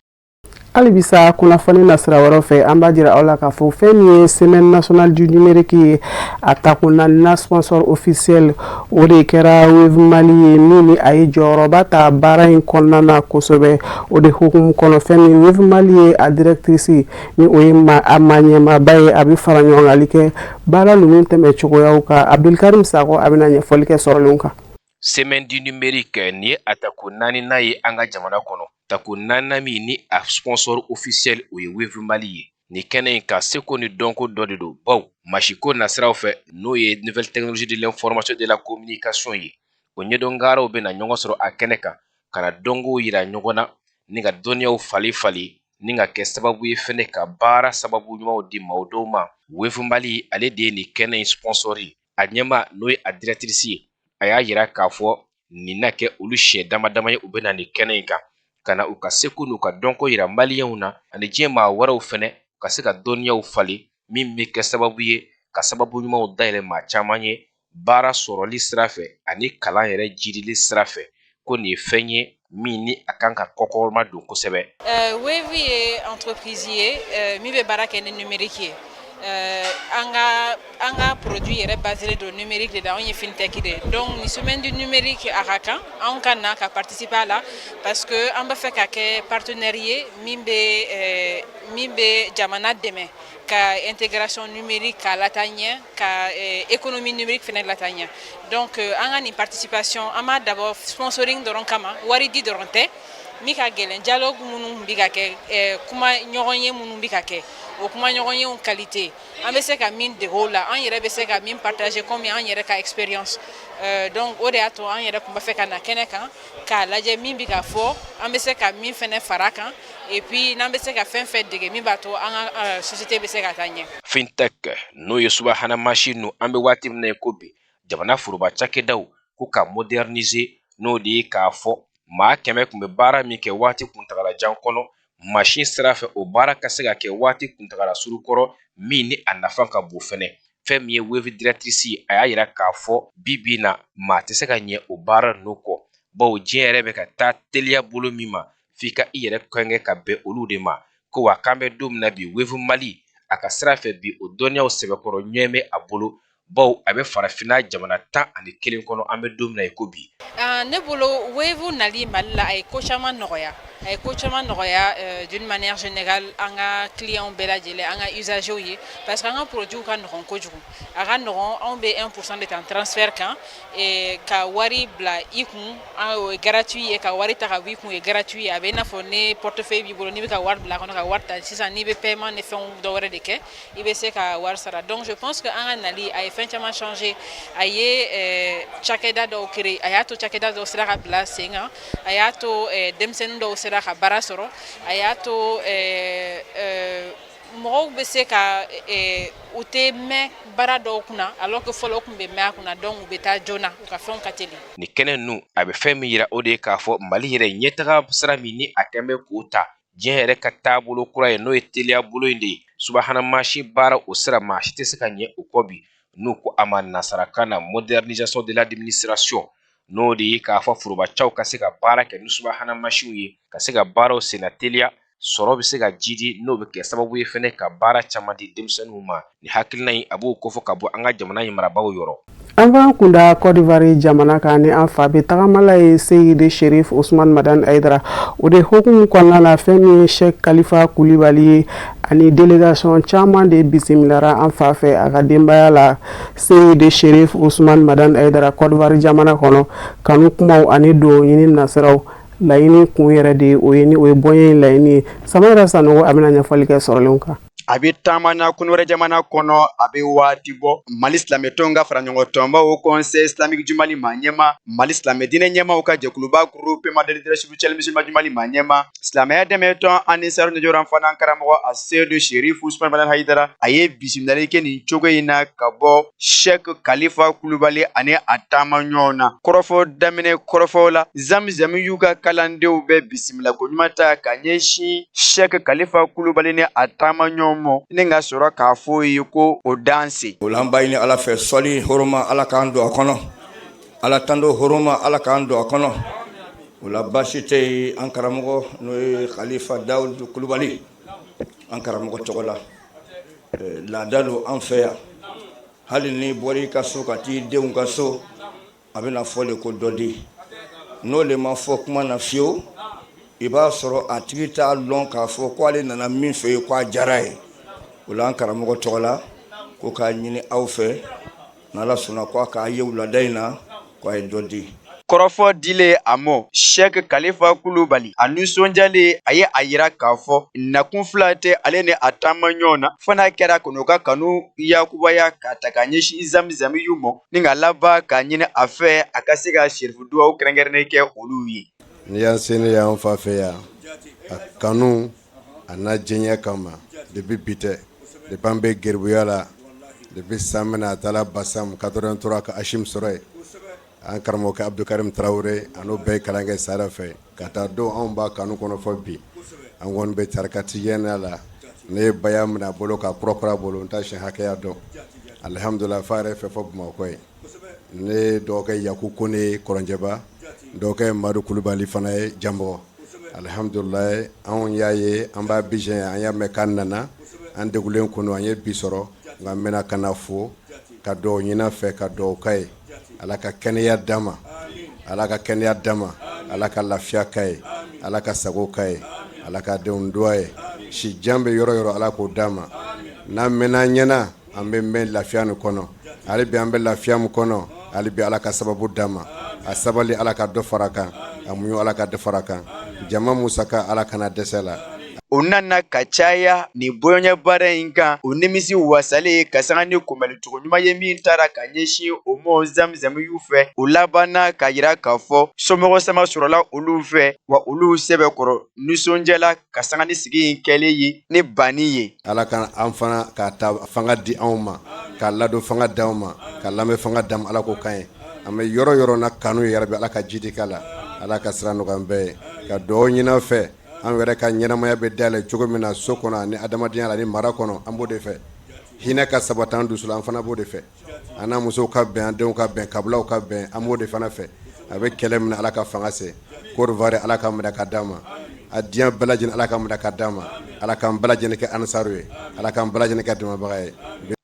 Alibisa kunnafoni nasira wɛrɛ fɛ an b'a jira aw la k'a fɔ fɛn min ye semaine nationale du numérique ye a takuna na sponsor officiel o de kɛra Wave Mali ye min ni a ye jɔyɔrɔba ta baara in kɔnɔna na kosɛbɛ o de hukumu kɔnɔ fɛn min Wave Mali ye a directrice ni o ye a ɲɛmaaba ye a bɛ fara ɲɔgɔn kan kɛ baara ninnu tɛmɛ cogoyaw kan Abdulkarim Sako a bɛna ɲɛfɔli kɛ sɔrɔlenw kan. Semaine du numérique ni atako nani na ye an ka jamana kɔnɔ tako nana min ni a sponsor officiel o ye Wave Mali ye ni kɛnɛ in ka seko ni dɔnko dɔ de do baw masiko nasiraw fɛ n'o ye nouvelle technologie de l'information de la communication ye o ɲɛdɔngaaraw bɛna ɲɔgɔn sɔrɔ a kɛnɛ kan ka na dɔnkow yira ɲɔgɔn na ni ka dɔnniyaw fali ni ka kɛ sababu ye fɛnɛ ka baara sababu ɲumanw di maaw dɔw ma Wave Mali ale de ye ni kɛnɛ in sponsor ye a ɲɛma n'o ye a directrice ye a y'a yira k'a fɔ nin na kɛ olu siɲɛ dama ye u bɛna ni kɛnɛ in kan kana u ka seko n'u ka dɔnko yira maliyɛnw na ani diɲɛ maa wɛrɛw fɛnɛ ka se ka dɔnniyaw fali min bɛ kɛ sababu ye ka sababu ɲumanw dayɛlɛ maa caman ye baara sɔrɔli sira fɛ ani kalan yɛrɛ jirili sira fɛ ko nin ye fɛn ye min ni a kan ka kɔkɔrɔma don kosɛbɛ. Wave ye entreprise ye min bɛ baara kɛ ni numérique ye. An ka produit yɛrɛ basé don numérique de la anw ye fintech de donc ni semaine du numérique a ka kan anw ka na ka participer a la parce que an bɛ fɛ ka kɛ partenaire ye min bɛ jamana dɛmɛ ka intégration numérique k'a lataa ɲɛ ka économie numérique fɛnɛ lataa ɲɛ donc an ka nin participation an b'a dabɔ sponsoring dɔrɔn kama wari di dɔrɔn tɛ min ka gɛlɛn dialogue minnu bɛ ka kɛ kuma ɲɔgɔn ye minnu bɛ ka kɛ o kuma ɲɔgɔn yew qualité an bɛ se ka min dege o la an yɛrɛ bɛ se ka min partager comme an yɛrɛ ka expérience donc o de y'a to an yɛrɛ tun bɛ fɛ ka na kɛnɛ kan k'a lajɛ min bɛ ka fɔ an bɛ se ka min fɛnɛ fara kan et puis n'an bɛ se ka fɛn fɛn dege min b'a to an ka société bɛ se ka taa ɲɛ. Fintech n'o ye subahana mansin nu an bɛ waati min na ko bi jamana foroba cakɛdaw ko ka moderniser n'o de ye k'a fɔ maa 100 kun bɛ baara min kɛ waati kuntagalajan kɔnɔ machine sira fɛ o baara ka se ka kɛ waati kuntagala suru kɔrɔ min ni a nafa ka bon fɛnɛ fɛn min ye Wave directrice ye a y'a yira k'a fɔ bibi na maa tɛ se ka ɲɛ o baara ninnu kɔ bawo diɲɛ yɛrɛ bɛ ka taa teliya bolo min ma f'i ka i yɛrɛ kɔngɛ ka bɛn olu de ma ko wa k'an bɛ don min na bi Wave Mali a ka sira fɛ bi o dɔnniyaw sɛbɛkɔrɔ ɲɛ bɛ a bolo bawo a bɛ farafinna jamana 11 kɔnɔ an bɛ don min na i ko bi. Ne bolo Wave nali Mali la a ye ko caman nɔgɔya a ye ko caman nɔgɔya d'une manière générale an ka clients bɛɛ lajɛlen an ka usagers ye parce que an ka produits ka nɔgɔn kojugu a ka nɔgɔn anw bɛ 1% de ta transfert kan ka wari bila i kun o ye gratuit ye ka wari ta ka bɔ i kun o ye gratuit ye a bɛ i n'a fɔ ni portefeuille b'i bolo n'i bɛ ka wari bila a kɔnɔ ka wari ta sisan n'i bɛ paiement ni fɛnw dɔ wɛrɛ de kɛ i bɛ se ka wari sara donc je pense que an ka nali a ye fɛn caman changer a ye cakɛda dɔw créer a y'a to cakɛda dɔw sera ka bila sen kan a y'a to denmisɛnnin dɔw sera ka baara sɔrɔ a y'a to mɔgɔw bɛ se ka u tɛ mɛn baara dɔw kunna alors que fɔlɔ u tun bɛ mɛn a kunna donc u bɛ taa joona u ka fɛnw ka teli. Ni kɛnɛ ninnu a bɛ fɛn min yira o de ye k'a fɔ Mali yɛrɛ ɲɛtaga sira min ni a kɛn bɛ k'o ta diɲɛ yɛrɛ ka taabolo kura ye n'o ye teliya bolo in de ye subahana mansin baara o sira maa si tɛ se ka ɲɛ o kɔ bi n'u ko a ma nasarakan na modernisation de l'administration n'o de ye k'a fɔ forobacaw ka se ka baara kɛ ni subahana mansinw ye ka se ka baaraw senna teliya sɔrɔ bɛ se ka jidi n'o bɛ kɛ sababu ye fɛnɛ ka baara caman di denmisɛnninw ma ni hakilina in a b'o kofɔ ka bɔ an ka jamana in marabagaw yɔrɔ. An b'an kunda Côte d'Ivoire jamana kan ni an fa bɛ tagamala ye Seyidi Sherif Ousmane Madane Aidara o de hukumu kɔnɔna na fɛn min ye Cheikh Khalifa Koulibaly ye ani délégation caman de bisimilara an fa fɛ a ka denbaya la Seyidi Sherif Ousmane Madane Aidara Côte d'Ivoire jamana kɔnɔ kanu kumaw ani don ɲini nasiraw laɲini kun yɛrɛ de o ye bonya in laɲini ye Samara Sanogo a bɛna ɲɛfɔli kɛ sɔrɔlenw kan. a bɛ taama na kɔnɔwɛrɛ jamana kɔnɔ a bɛ waati bɔ Mali silamɛtɔnw ka fara ɲɔgɔn tɔnba au conseil islamique du Mali ma ɲɛma Mali silamɛ diinɛ ɲɛmaw ka jɛkuluba groupement de leadership spirituel musulman du Mali ma ɲɛma silamɛya dɛmɛtɔn ani saru ɲɛjɔrɔn fana karamɔgɔ a Seydou Chérif Ousmane Badane Haidara a ye bisimilali kɛ nin cogo in na ka bɔ Cheikh Khalifa Kulubali ani a taama ɲɔgɔn na kɔrɔfɔ daminɛ kɔrɔfɔw la Zamzam y'u ka kalandenw bɛ bisimila ko ɲuman ta ka ɲɛsin Cheikh Khalifa Kulubali ni a taama ɲɔgɔn ma ni ka sɔrɔ k'a fɔ ye ko o danse o la an b'a ɲini Ala fɛ sɔli hɔrɔma Ala k'an don a kɔnɔ Ala tando hɔrɔma Ala k'an don a kɔnɔ o la baasi tɛ yen an karamɔgɔ n'o ye Khalifa Dawudu Kulubali an karamɔgɔ tɔgɔ la laada don an fɛ yan hali ni bɔra i ka so ka t'i denw ka so a bɛna fɔ de ko dɔ di n'o le ma fɔ kuma na fiyewu i b'a sɔrɔ a tigi t'a lɔn k'a fɔ ko ale nana min fɛ yen k'a diyara ye o la an karamɔgɔ tɔgɔ la ko k'a ɲini aw fɛ n'Ala sɔnna ko a k'a ye wulada in na ko a ye dɔ di kɔrɔfɔ dilen a mɔ Cheikh Khalifa Kulubali a nisɔndiyalen a ye a yira k'a fɔ nakun fila tɛ ale ni a taama ɲɔgɔn na fana kɛra kɔnɔ ka kanu yakubaya ka ta ka ɲɛsin Zamzam y'u ma ni ka laban k'a ɲini a fɛ a ka se ka serifu duwawu kɛrɛnkɛrɛnnen kɛ olu ye ni y'an seni y'an fa fɛ yan a kanu a n'a diɲɛ kama depuis bi tɛ depuis an bɛ geribuya la depuis san mina a taala Basam 83 ka Hachim sɔrɔ yen an karamɔgɔ Abdoukarim Traoré a n'o bɛɛ ye kalan kɛ Sahara fɛ ka taa don anw b'a kanu kɔnɔ fɔ bi an kɔni bɛ tarikatijɛnya la ne ye baya minɛ a bolo ka kɔrɔkɔrɔ a bolo n t'a siɲɛ hakɛya dɔn alhamdulillah fa yɛrɛ fɛ fɔ Bamakɔ ye ne dɔgɔkɛ Yaku Kone Kɔrɔnjɛba dɔgɔkɛ Madu Kulubali fana ye Janbɔgɔ alhamdulillah anw y'a ye an b'a bijɛ an y'a mɛn k'an nana an degulen kɔnɔ an ye bi sɔrɔ nka n bɛna kana fo ka dɔw ɲin'a fɛ ka dɔw ka ye Ala ka kɛnɛya d'a ma Ala ka kɛnɛya d'a ma Ala ka lafiya ka ye Ala ka sago ka ye Ala ka denw duwa ye si jan bɛ yɔrɔ yɔrɔ Ala k'o d'a ma n'an mɛnna ɲɛna an bɛ mɛn lafiya nin kɔnɔ hali bi an bɛ lafiya min kɔnɔ hali bi Ala ka sababu d'a ma a sabali Ala ka dɔ fara kan a muɲu Ala ka dɔ fara kan jama musaka Ala kana dɛsɛ la o nana ka caya ni bɔɲɛ baara in kan o nimisi wasale ka sanga ni kunbɛlicogo ɲuman ye min taara ka ɲɛsin o mɔ Zamzam y'u fɛ o labanna ka yira k'a fɔ somɔgɔ sama sɔrɔla olu fɛ wa olu sɛbɛkɔrɔ nisɔndiyala ka sanga ni sigi in kɛlen ye ni banni ye Ala ka an fana ka ta fanga di anw ma ka ladon fanga d'anw ma ka lamɛn fanga d'anw ma Ala ko kan ye an bɛ yɔrɔ yɔrɔ na kanu yɛrɛ bɛ Ala ka jidi k'a la Ala ka sira nɔgɔya an bɛɛ ye ka duwawu ɲini an fɛ an yɛrɛ ka ɲɛnamaya bɛ dayɛlɛ cogo min na so kɔnɔ ani adamadenya la ni mara kɔnɔ an b'o de fɛ hinɛ ka sabati an dusu la an fana b'o de fɛ an n'a musow ka bɛn an denw ka bɛn kabilaw ka bɛn an b'o de fana fɛ a bɛ kɛlɛ minɛ Ala ka fanga se Côte d'Ivoire Ala ka minɛ ka d'a ma a diɲɛ bɛɛ lajɛlen Ala ka minɛ ka d'a ma Ala k'an bɛɛ lajɛlen kɛ ansaru ye Ala k'an bɛɛ lajɛlen kɛ dɛmɛbaga ye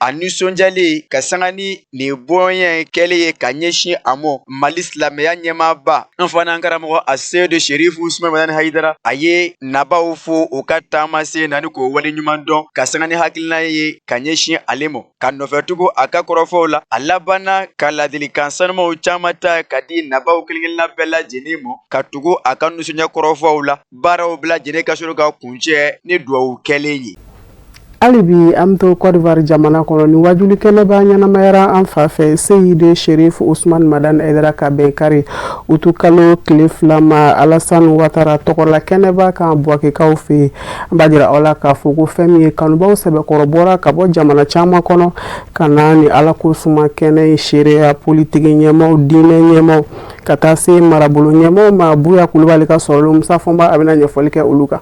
a nisɔndiyalen ka sanga ni nin bɔɲɛ kɛlen ye ka ɲɛsin a mɔ Mali silamɛya ɲɛmaaba an fana karamɔgɔ a Seydou Chérif Ousmane Badane Haidara a ye nabaw fo o ka taamasen na ni k'o waleɲuman dɔn ka sanga ni hakilina ye ka ɲɛsin ale ma ka nɔfɛtugu a ka kɔrɔfɔw la a labanna ka ladilikan sanumaw caman ta ka di nabaw kelen-kelenna bɛɛ lajɛlen ma ka tugu a ka nisɔndiya kɔrɔfɔw la baaraw bɛɛ lajɛlen ka sɔrɔ ka kuncɛ ni duwawu kɛlen ye hali bi an bɛ to Côte d'Ivoire jamana kɔnɔ ni wajuli kɛnɛba ɲɛnamayara an fa fɛ Seydou Chérif Ousmane Badane Haidara ka bɛn kari utu kalo tile 2 ma Alassane Ouattara tɔgɔla kɛnɛba kan Buwakekaw fɛ yen an b'a jira aw la k'a fɔ ko fɛn min ye kanubaw sɛbɛkɔrɔ bɔra ka bɔ jamana caman kɔnɔ ka na ni Ala ko suma kɛnɛ in seereya politiki ɲɛmaw diinɛ ɲɛmaw ka taa se marabolo ɲɛmaw ma Buya Kulubali ka sɔrɔlen Musa Fɔnba a bɛna ɲɛfɔli kɛ olu kan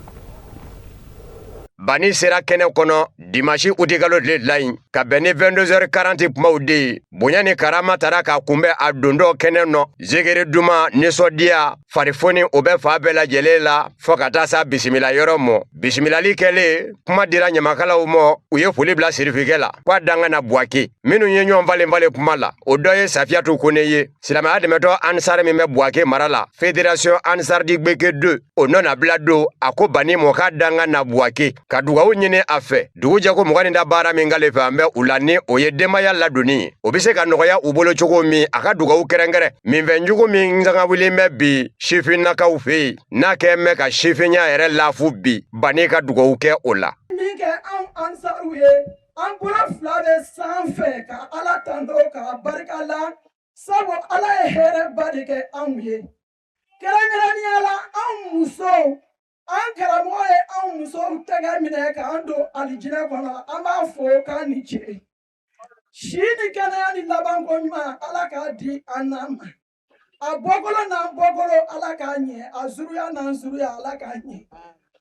Bani sera kɛnɛ kɔnɔ dimanche uti kalo tile 2 ka bɛn ni 22h40 kumaw de ye bonya ni karama tara ka kunbɛ a dondɔ kɛnɛ nɔ zikiri duma nisɔndiya farifoni o bɛ fa bɛɛ lajɛlen la fɔ ka taa sa bisimila yɔrɔ mɔ bisimilali kɛlen kuma dira ɲamakalaw mɔ u ye foli bila sirifikɛ la k'a danga na Buwake minnu ye ɲɔgɔn falen kuma la o dɔ ye Safiyatu Kone ye silamɛya dɛmɛtɔ Ansar min bɛ Buwake mara la Fédération Ansar di Gbeke 2 o nɔna bila don a ko Bani mɔ k'a danga na Buwake ka dugawu ɲini a fɛ dugu jɛko mɔgɔ nin da baara min k'ale fɛ an bɛ u la ni o ye denbaya ladonni o bɛ se ka nɔgɔya u bolo cogo min a ka dugawu kɛrɛnkɛrɛn minfɛnjugu min sangawulen bɛ bi sifinnakaw fɛ yen n'a kɛ mɛ ka sifinya yɛrɛ lafu bi Bani ka dugawu kɛ o la min kɛ anw ansaru ye an bolo fila bɛ sanfɛ ka ala tanto ka barika la sabu ala ye hɛrɛba de kɛ anw ye kɛrɛnkɛrɛnnenya la anw musow an karamɔgɔ ye anw musow tɛgɛ minɛ k'an don alijinɛ kɔnɔ an b'a fɔ k'an ni ce si ni kɛnɛya ni labanko ɲuman ala k'a di an n'an ma a bɔkolo n'an bɔkolo ala k'a ɲɛ a zuruya n'an zuruya ala k'a ɲɛ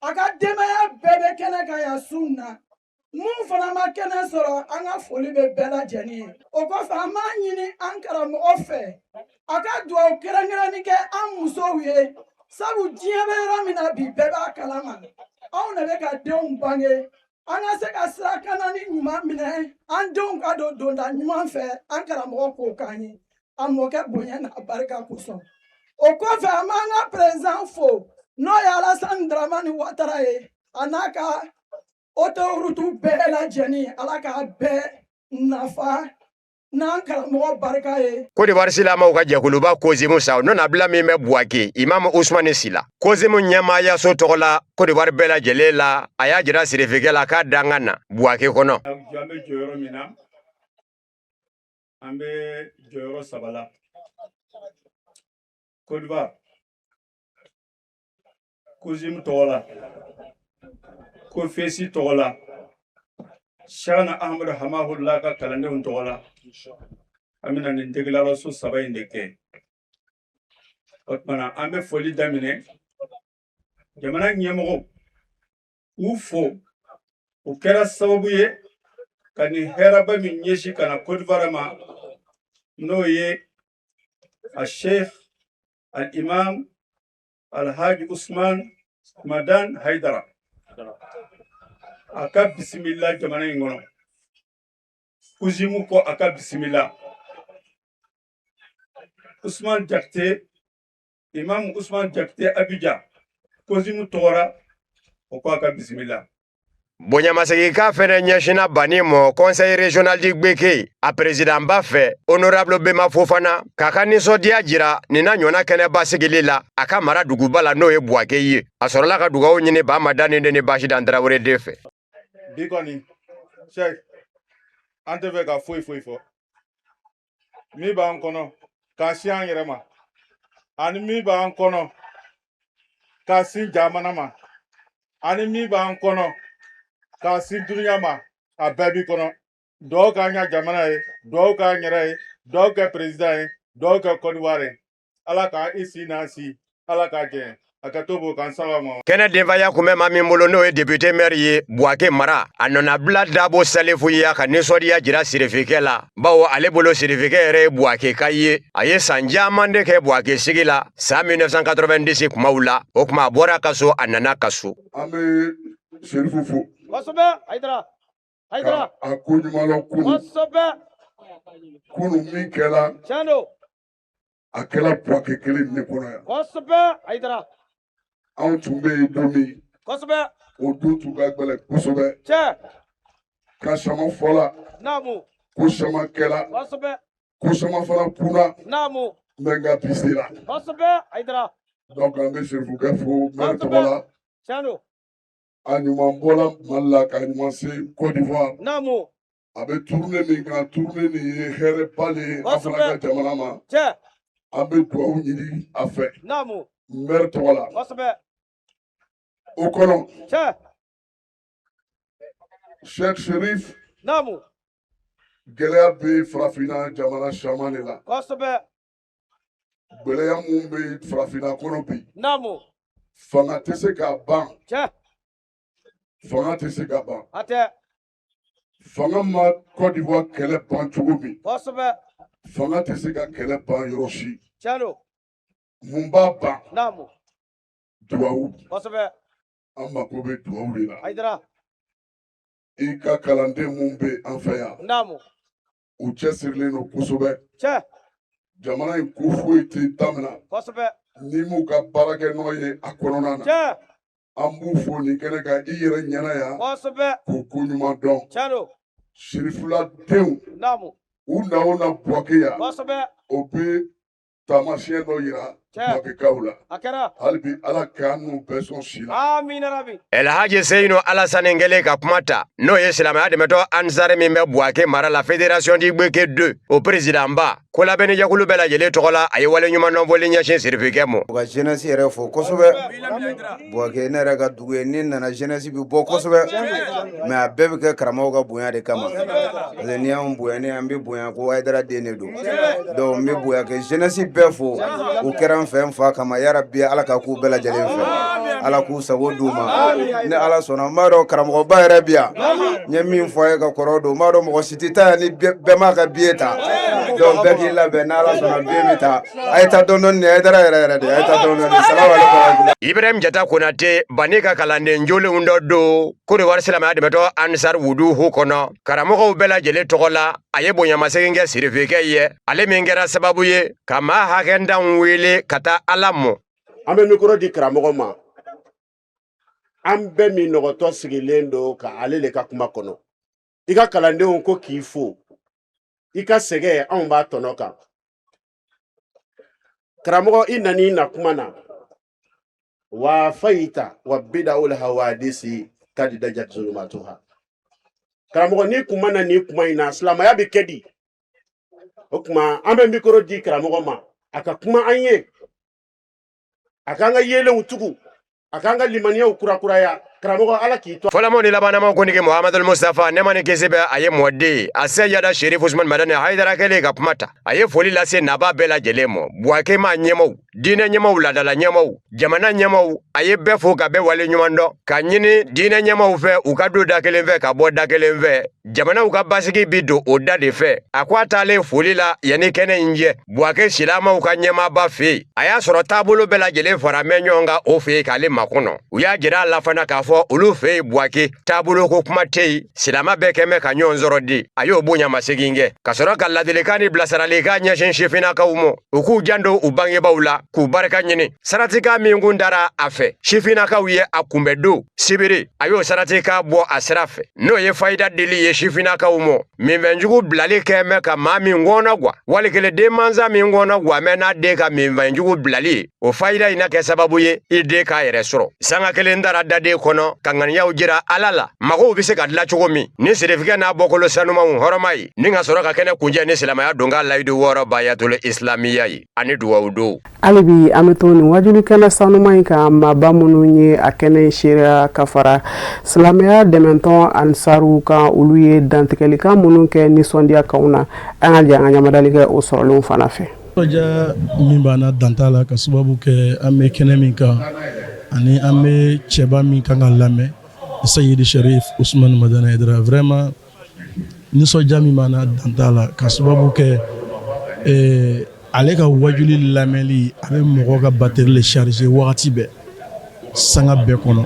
a ka denbaya bɛɛ bɛ kɛnɛ kan yan su na mun fana ma kɛnɛ sɔrɔ an ka foli bɛ bɛɛ lajɛlen ye o kɔfɛ an b'a ɲini an karamɔgɔ fɛ a ka dugawu kɛrɛnkɛrɛnni kɛ an musow ye sabu diɲɛ bɛ yɔrɔ min na bi bɛɛ b'a kalama anw de bɛ ka denw bange an ka se ka sira kanani ɲuman minɛ an denw ka don donda ɲuman fɛ an karamɔgɔ k'o k'an ye a mɔkɛ bonya n'a barika kosɔn o kɔfɛ an b'an ka perezan fo n'o ye Alasani Daramani Watara ye a n'a ka autoroute bɛɛ lajɛlen ala k'a bɛɛ nafa n'an karamɔgɔ barika ye. Côte d'Ivoire silamaw ka jɛkuluba Kozimu saw n'o nabila min bɛ Buwake Imam Ousmane Sila Kozimu ɲɛmaaya so tɔgɔ la Côte d'Ivoire bɛɛ lajɛlen la a y'a jira sirifikɛ la k'a dangan na Buwake kɔnɔ. An bɛ jɔyɔrɔ min na an bɛ jɔyɔrɔ saba la Côte d'Ivoire Kozimu tɔgɔ la Kofesi tɔgɔ la Shana Ahmadu Hamahullah ka kalandenw tɔgɔ la an bɛna nin déclaration saba in de kɛ o tumana an bɛ foli daminɛ jamana ɲɛmɔgɔw u fo u kɛra sababu ye ka nin hɛrɛba min ɲɛsin ka na Côte d'Ivoire ma n'o ye a Sheikh al-Imam Alhaji Usman Madan Haidara a ka bisimila jamana in kɔnɔ Kozimu ko a ka bisimila Usman Jakite Imam Usman Jakite Abidjan Kozimu tɔgɔra o ko a ka bisimila. Bonyamasegika fɛnɛ ɲɛsina bani mɔ conseil régional di Gbeke a président ba fɛ honorable Bema Fofana k'a ka nisɔndiya jira nin na ɲɔgɔnna kɛnɛba sigili la a ka mara duguba la n'o ye Buwake ye a sɔrɔla ka dugawu ɲini Bamada ni de ni Basidan Tarawele den fɛ. Bi kɔni Cheikh an tɛ fɛ ka foyi fɔ min b'an kɔnɔ k'a sin an yɛrɛ ma ani min b'an kɔnɔ k'a sin jamana ma ani min b'an kɔnɔ k'a sin dunuya ma a bɛɛ bi kɔnɔ dɔw k'an ka jamana ye dɔw k'an yɛrɛ ye dɔw kɛ président ye dɔw kɛ Côte d'Ivoire ye ala k'an i si n'an si ala k'a jɛ a ka to b'o kan sawa ma. Kɛnɛ denfaya kun bɛ maa min bolo n'o ye député maire ye Buwake mara a nana bila Dabo Salifu ye a ka nisɔndiya jira sirifikɛ la bawo ale bolo sirifikɛ yɛrɛ ye Buwake ka ye a ye san caman de kɛ Buwake sigi la san 1990 kumaw la o kuma a bɔra ka so a nana ka so. An bɛ Serifu fo. Kosɛbɛ Hayidara. Hayidara. A ko ɲuman la kunu. Kosɛbɛ. Kunu min kɛla. Tiɲɛ don. A kɛla Buwake kelen ne kɔnɔ yan. Kosɛbɛ Hayidara. Anw tun bɛ yen don min. Kosɛbɛ. O don tun ka gɛlɛn kosɛbɛ. Tiɲɛ. Ka sama fɔla. Naamu. Ko sama kɛla. Kosɛbɛ. Ko sama fana kunna. Naamu. N bɛ n ka bi se la. Kosɛbɛ Hayidara. Donc an bɛ Serifukɛ fo maire tɔgɔ la. Tiɲɛ don. A ɲuman bɔla Mali la ka ɲuman se Côte d'Ivoire. Naamu. A bɛ tournée min kan tournée nin ye hɛrɛba de ye an fana ka jamana ma. Tiɲɛ. An bɛ dugawu ɲini a fɛ. Naamu. Maire tɔgɔ la. Kosɛbɛ. O kɔnɔ. Tiɲɛ. Cheikh Sherif. Naamu. Gɛlɛya bɛ farafinna jamana caman de la. Kosɛbɛ. Gɛlɛya mun bɛ farafinna kɔnɔ bi. Naamu. Fanga tɛ se k'a ban. Tiɲɛ. Fanga tɛ se ka ban. A tɛ. Fanga ma Côte d'Ivoire kɛlɛ ban cogo min. Kosɛbɛ. Fanga tɛ se ka kɛlɛ ban yɔrɔ si. Tiɲɛ don. Mun b'a ban. Naamu. Dugawu. Kosɛbɛ. An mako bɛ dugawu de la. Hayidara. I ka kalanden mun bɛ an fɛ yan. Naamu. U cɛsirilen don kosɛbɛ. Tiɲɛ. Jamana in ko foyi tɛ damina. Kosɛbɛ. Ni m'u ka baarakɛ nɔ ye a kɔnɔna na. Tiɲɛ. An b'u fo nin kɛnɛ kan i yɛrɛ ɲɛna yan. Kosɛbɛ. K'o ko ɲuman dɔn. Tiɲɛ don. Sirifula denw. Naamu. U na o na Buwake yan. Kosɛbɛ. O bɛ taamasiyɛn dɔ yira halibi ala kanu bɛɛ sɔn si la. Amina rabi. Elhaji Seyno Alassane Ngele ka kumata no ye silamaya dɛmɛtɔ Ansar min bɛ Buake mara la Fédération di Gbeke 2 au président ba ko labɛnni jɛkulu bɛɛ lajɛlen tɔgɔ la a ye wale ɲuman dɔnfɔli ɲɛsin Sirifukɛ ma. Ka jeunesse yɛrɛ fo kosɛbɛ. Buake ne yɛrɛ ka dugu ye ni nana jeunesse bi bɔ kosɛbɛ mais a bɛɛ bɛ kɛ karamɔgɔ ka bonya de kama parce que ni y'anw bonya ni an bɛ bonya ko Haidara den de don donc n bɛ bonya kɛ jeunesse bɛɛ fo u kɛra n fɛ n fa kama yarabi ala ka k'u bɛɛ lajɛlen fɛ ala k'u sago d'u ma ni ala sɔnna n b'a dɔn karamɔgɔba yɛrɛ bi yan n ye min fɔ a ye ka kɔrɔ don n b'a dɔn mɔgɔ si tɛ taa yan ni bɛɛ m'a ka billet ta donc bɛɛ k'i labɛn ni ala sɔnna billet bɛ ta a ye taa dɔɔni-dɔɔni de Haidara yɛrɛ de a ye taa dɔɔni-dɔɔni salamu aleykum. Ibrahim Jata Konate bani ka kalanden jolenw dɔ don Côte d'Ivoire silamɛya dɛmɛtɔ Ansar Wudu hu kɔnɔ karamɔgɔw bɛɛ lajɛlen tɔgɔ la a ye bonyamasegin kɛ Sirifukɛ ye ale min kɛra sababu ye ka maa hakɛndanw wele ka taa ala mɔ. An bɛ mikoro di karamɔgɔ ma an bɛɛ min nɔgɔtɔ sigilen don ka ale le ka kuma kɔnɔ i ka kalandenw ko k'i fo i ka sɛgɛn anw b'a tɔnɔ kan karamɔgɔ i nani na kuma na wa fayita wa bida'ul hawadisi kadi dajat zulumatuha karamɔgɔ ni kuma na ni kuma in na silamaya bɛ kɛ di o kuma an bɛ mikoro di karamɔgɔ ma a ka kuma an ye a kan ka yelenw tugu a kan ka limaniyaw kurakuraya karamɔgɔ ala k'i to. Fɔlɔmɔw ni labanama kuntigi Muhamadul Mustafa ne ma ni kisi bɛ a ye mɔden a se yada Sherif Usman Madani Haidara kɛlen ka kuma ta a ye foli lase naba bɛɛ lajɛlen ma Buake ma ɲɛmaw diinɛ ɲɛmaw ladala ɲɛmaw jamana ɲɛmaw a ye bɛɛ fo ka bɛɛ wale ɲuman dɔn ka ɲini diinɛ ɲɛmaw fɛ u ka don da kelen fɛ ka bɔ da kelen fɛ jamanaw ka basigi bi don o da de fɛ a ko a taalen foli la yanni kɛnɛ in jɛ Buake silamaw ka ɲɛmaaba fɛ yen a y'a sɔrɔ taabolo bɛɛ lajɛlen fara mɛn ɲɔgɔn kan o fɛ yen k'ale makɔnɔ u y'a jira a la fana k'a fɔ olu fɛ yen Buake taabolo ko kuma tɛ yen silama bɛɛ kɛmɛ ka ɲɔgɔn sɔrɔ di a y'o bonyamasegin kɛ ka sɔrɔ ka ladilikan ni bilasiralikan ɲɛsin sifinnakaw ma u k'u janto u bangebaaw la k'u barika ɲini saratikan min kun dara a fɛ sifinnakaw ye a kunbɛ don sibiri a y'o saratikan bɔ a sira fɛ n'o ye fayida dili ye sifinnakaw ma minfɛnjugu bilali kɛmɛ ka maa min gɔnna gwa walikelen den mansa min gɔnna gwa mɛ n'a den ka minfɛnjugu bilali o fayida in na kɛ sababu ye i den k'a yɛrɛ sɔrɔ sanga kelen dara daden kɔnɔ ka ŋaniyaw jira ala la mɔgɔw bɛ se ka dilan cogo min ni Sirifukɛ n'a bɔkolo sanumanw hɔrɔma ye ni ka sɔrɔ ka kɛnɛ kuncɛ ni silamɛya don ka layidu wɔɔrɔ bayatul islamiya ye ani duwawu don. hali bi an bɛ to nin wajuli kɛnɛ sanuma in kan maaba minnu ye a kɛnɛ seereya ka fara silamɛya dɛmɛtɔn Ansaru kan olu ye dantigɛlikan minnu kɛ nisɔndiyakanw na an ka jɛ an ka ɲamadali kɛ o sɔrɔlenw fana fɛ. Nisɔndiya min b'an dan t'a la ka sababu kɛ an bɛ kɛnɛ min kan ani an bɛ cɛba min kan ka lamɛn Sayidi Sherif Usman Madani Haidara vraiment nisɔndiya min b'an dan t'a la ka sababu kɛ ale ka wajuli lamɛnli a bɛ mɔgɔ ka batterie le charger wagati bɛɛ sanga bɛɛ kɔnɔ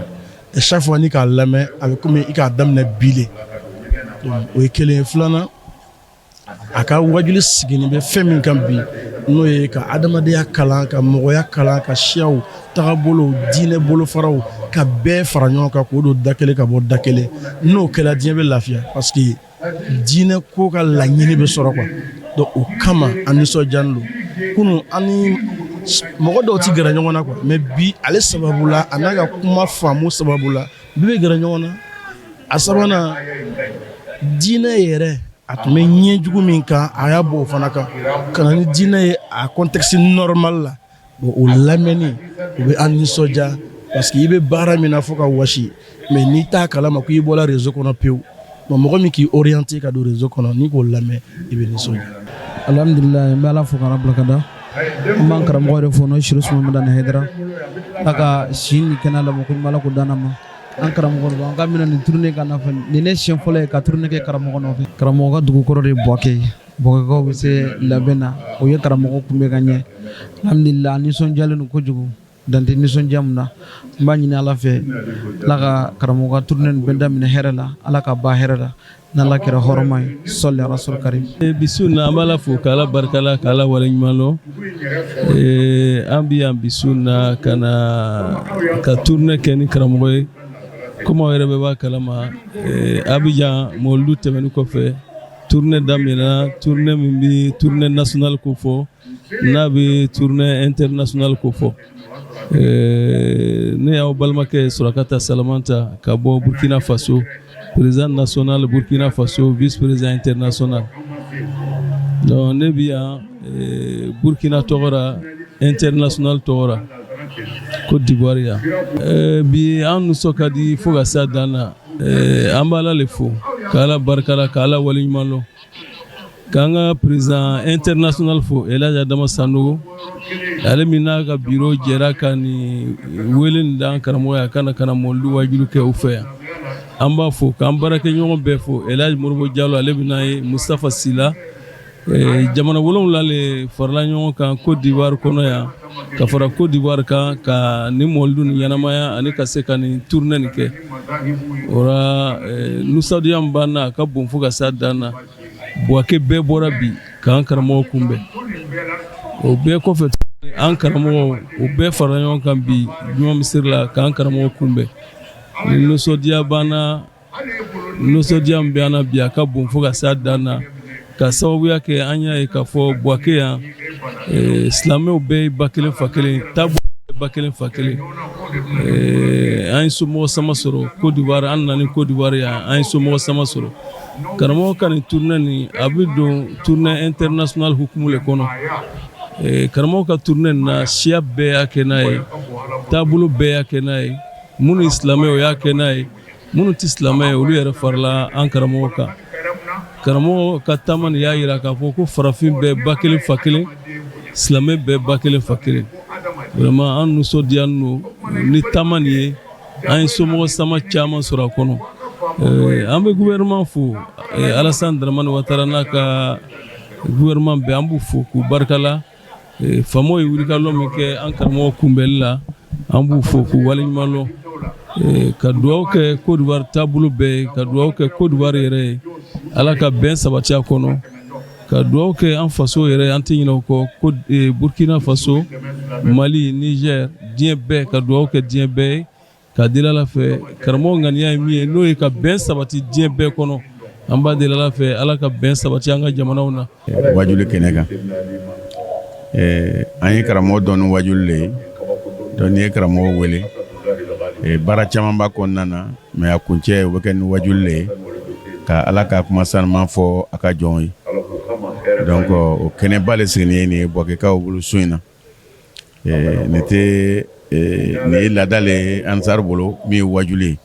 et chaque fois ni k'a lamɛn a bɛ komi i k'a daminɛ bile o ye kelen ye filanan a ka wajuli sigini bɛ fɛn min kan bi n'o ye ka adamadenya kalan ka mɔgɔya kalan ka siyaw tagabolo diinɛ bolofaraw ka bɛɛ fara ɲɔgɔn kan k'o don da kelen ka bɔ da kelen n'o kɛra diɲɛ bɛ lafiya parce que diinɛ ko ka laɲini bɛ sɔrɔ quoi donc o kama an nisɔndiyalen don kunun ani mɔgɔ dɔw tɛ gɛrɛ ɲɔgɔn na quoi mais bi ale sababu la a n'a ka kuma faamu sababu la bɛɛ bɛ gɛrɛ ɲɔgɔn na a sabanan diinɛ yɛrɛ a tun bɛ ɲɛjugu min kan a y'a bɔ o fana kan ka na ni diinɛ ye a contexte normal la bon o lamɛnni o bɛ an nisɔndiya parce que i bɛ baara min na fo ka wɔsi mais n'i t'a kalama ko i bɔra réseau kɔnɔ pewu bon mɔgɔ min k'i orienté ka don réseau kɔnɔ n'i k'o lamɛn i bɛ nisɔndiya. alhamdulilayi n bɛ ala fo k'ala bila ka da an b'an karamɔgɔ yɛrɛ fo n'o ye Sherif Usman Madani Haidara ala ka si ni kɛnɛ lamɔ ko ala ko danna ma an karamɔgɔ don an ka mina nin tournée ka na fɛn nin ne siɲɛ fɔlɔ ye ka tournée kɛ karamɔgɔ nɔfɛ karamɔgɔ ka dugu kɔrɔ de ye Buake Buakekaw bɛ se labɛn na o ye karamɔgɔ kunbɛ ka ɲɛ alhamdulilayi nisɔndiyalen don kojugu dante nisɔndiya mun na n b'a ɲini ala fɛ ala ka karamɔgɔ ka tournée nin bɛɛ daminɛ hɛrɛ la ala ka ban hɛrɛ la n'ala kɛra hɔrɔma ye sɔli ala sɔrɔ karim. bisu na an b'ala fo k'ala barikala k'ala waleɲuman lɔn an bɛ yan bisu na ka tournée kɛ ni karamɔgɔ ye komi aw yɛrɛ bɛɛ b'a kalama Abidjan mɔludu tɛmɛni kɔfɛ tournée daminɛna tournée min bɛ tournée nationale ko fɔ n'a bɛ tournée internationale ko fɔ ne y'aw balimakɛ Surakata Salamanta ka bɔ Burkina Faso, président national Burkina Faso, vice-président international. Donc ne bɛ yan Burkina tɔgɔra, international tɔgɔra, Côte d'Ivoire yan. Bi an nisɔn ka di fo ka s'a dan na. An b'Ala le fo, k'Ala barikala, k'Ala waleɲuman lɔn. K'an ka président international fo, Elhaji Adama Sanogo, ale min n'a ka bureau jɛra ka nin wele nin d'an karamɔgɔ ye a kana mɔlidu wajulu kɛ u fɛ yan. An b'a fo k'an baarakɛɲɔgɔn bɛɛ fo, Elhaji Modibo Jalo ale bɛ n'a ye, Mustafa Sila, jamana 7 le farala ɲɔgɔn kan Côte d'Ivoire kɔnɔ yan ka fara Côte d'Ivoire kan ka nin mɔlidu nin ɲɛnamaya ani ka se ka nin tournée nin kɛ. Ora nusadiya min b'an na a ka bon fo ka s'a dan na. Buwake bɛɛ bɔra bi k'an karamɔgɔ kunbɛn. O bɛɛ kɔfɛ an karamɔgɔ o bɛɛ farala ɲɔgɔn kan bi juma misiri la k'an karamɔgɔ kunbɛn. Ni nisɔndiya b'an na, nisɔndiya min bɛ an na bi a ka bon fo ka s'a dan na. Ka sababuya kɛ an y'a ye k'a fɔ Buwake yan silamɛw bɛɛ ye ba kelen fa kelen, taabolo bɛɛ ba kelen fa kelen. An ye somɔgɔ sama sɔrɔ Côte d'Ivoire, an nana ni Côte d'Ivoire yan an ye somɔgɔ sama sɔrɔ. Karamɔgɔ ka nin tournée nin a bɛ don tournée internationale hukumu le kɔnɔ. Karamɔgɔ ka tournée nin na siya bɛɛ y'a kɛ n'a ye, taabolo bɛɛ y'a kɛ n'a ye, minnu ye silamɛw o y'a kɛ n'a ye, minnu tɛ silamɛ ye olu yɛrɛ farala an karamɔgɔ kan. Karamɔgɔ ka taama nin y'a jira k'a fɔ ko farafin bɛɛ ba kelen fa kelen, silamɛ bɛɛ ba kelen fa kelen. Vraiment an nisɔndiya don ni taama nin ye, an ye somɔgɔ sama caman sɔrɔ a kɔnɔ. An bɛ gouvernement fo, Alassane Dramane Ouattara n'a ka gouvernement bɛɛ an b'u fo k'u barikala. Faamaw ye wulikajɔ min kɛ an karamɔgɔ kunbɛnli la, an b'u fo k'u waleɲuman lɔn. Ka dugawu kɛ Côte d'Ivoire taabolo bɛɛ ye, ka dugawu kɛ Côte d'Ivoire yɛrɛ ye, Ala ka bɛn sabati a kɔnɔ. Ka dugawu kɛ an faso yɛrɛ an tɛ ɲinɛ o kɔ, Burkina Faso, Mali, Niger, diɲɛ bɛɛ ka dugawu kɛ diɲɛ bɛɛ ye. Ka deli Ala fɛ karamɔgɔ ŋaniya ye min ye n'o ye ka bɛn sabati diɲɛ bɛɛ kɔnɔ, an b'a deli Ala fɛ Ala ka bɛn sabati an ka jamanaw na. Wajuli kɛnɛ kan an ye karamɔgɔ dɔn ni wajuli le ye, donc n'i ye karamɔgɔ wele baara caman b'a kɔnɔna na mais a kuncɛ o bɛ kɛ ni wajuli le ye ka Ala ka kuma sanuman fɔ a ka jɔnw ye. Donc o kɛnɛba le sigilen ye nin ye Buwakekaw bolo su in na. Nin tɛ nin ye laada le ye Ansar bolo min ye wajuli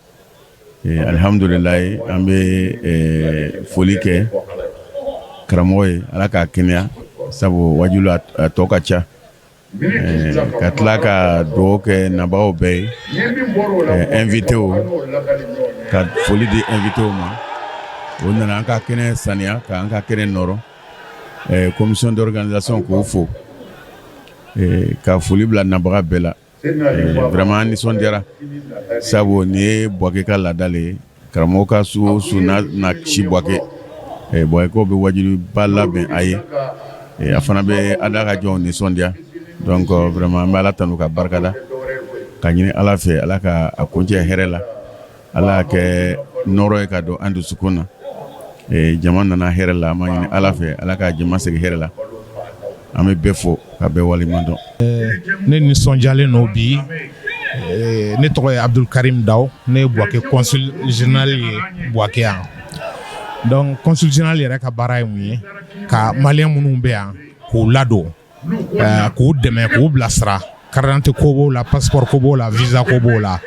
ye. Alhamdulilayi an bɛ foli kɛ karamɔgɔ ye Ala k'a kɛnɛya sabu wajuli a tɔ ka ca. Ka tila ka dugawu kɛ nabagaw bɛɛ ye, invité o ka foli di invité o ma. O nana an ka kɛnɛ saniya ka an ka kɛnɛ nɔrɔ, commission d'organisation k'o fo, ka foli bila nabaga bɛɛ la. Vraiment an nisɔndiyara sabu nin ye Buwake ka laada le ye, karamɔgɔ ka su o su na si Buwake, Buwakekaw bɛ wajuliba labɛn a ye, a fana bɛ Ala ka jɔnw nisɔndiya. Donc vraiment an bɛ Ala tanu ka barikada ka ɲini Ala fɛ Ala ka a kuncɛ hɛrɛ la, Ala kɛ nɔrɔ ye ka don an dusukun na. Jama nana hɛrɛ la, an b'a ɲini Ala fɛ Ala ka jama segin hɛrɛ la. An bɛ bɛɛ fo ka bɛɛ waleɲuman dɔn. Ne nisɔndiyalen don bi, ne tɔgɔ ye Abdul Karim Daw, ne ye Buwake consul général ye Buwake yan. Donc consul général yɛrɛ ka baara ye mun ye ka maliyɛn minnu bɛ yan k'u ladon, k'u dɛmɛ, k'u bilasira. Carte d'identité ko b'o la, passeport ko b'o la, visa ko b'o la.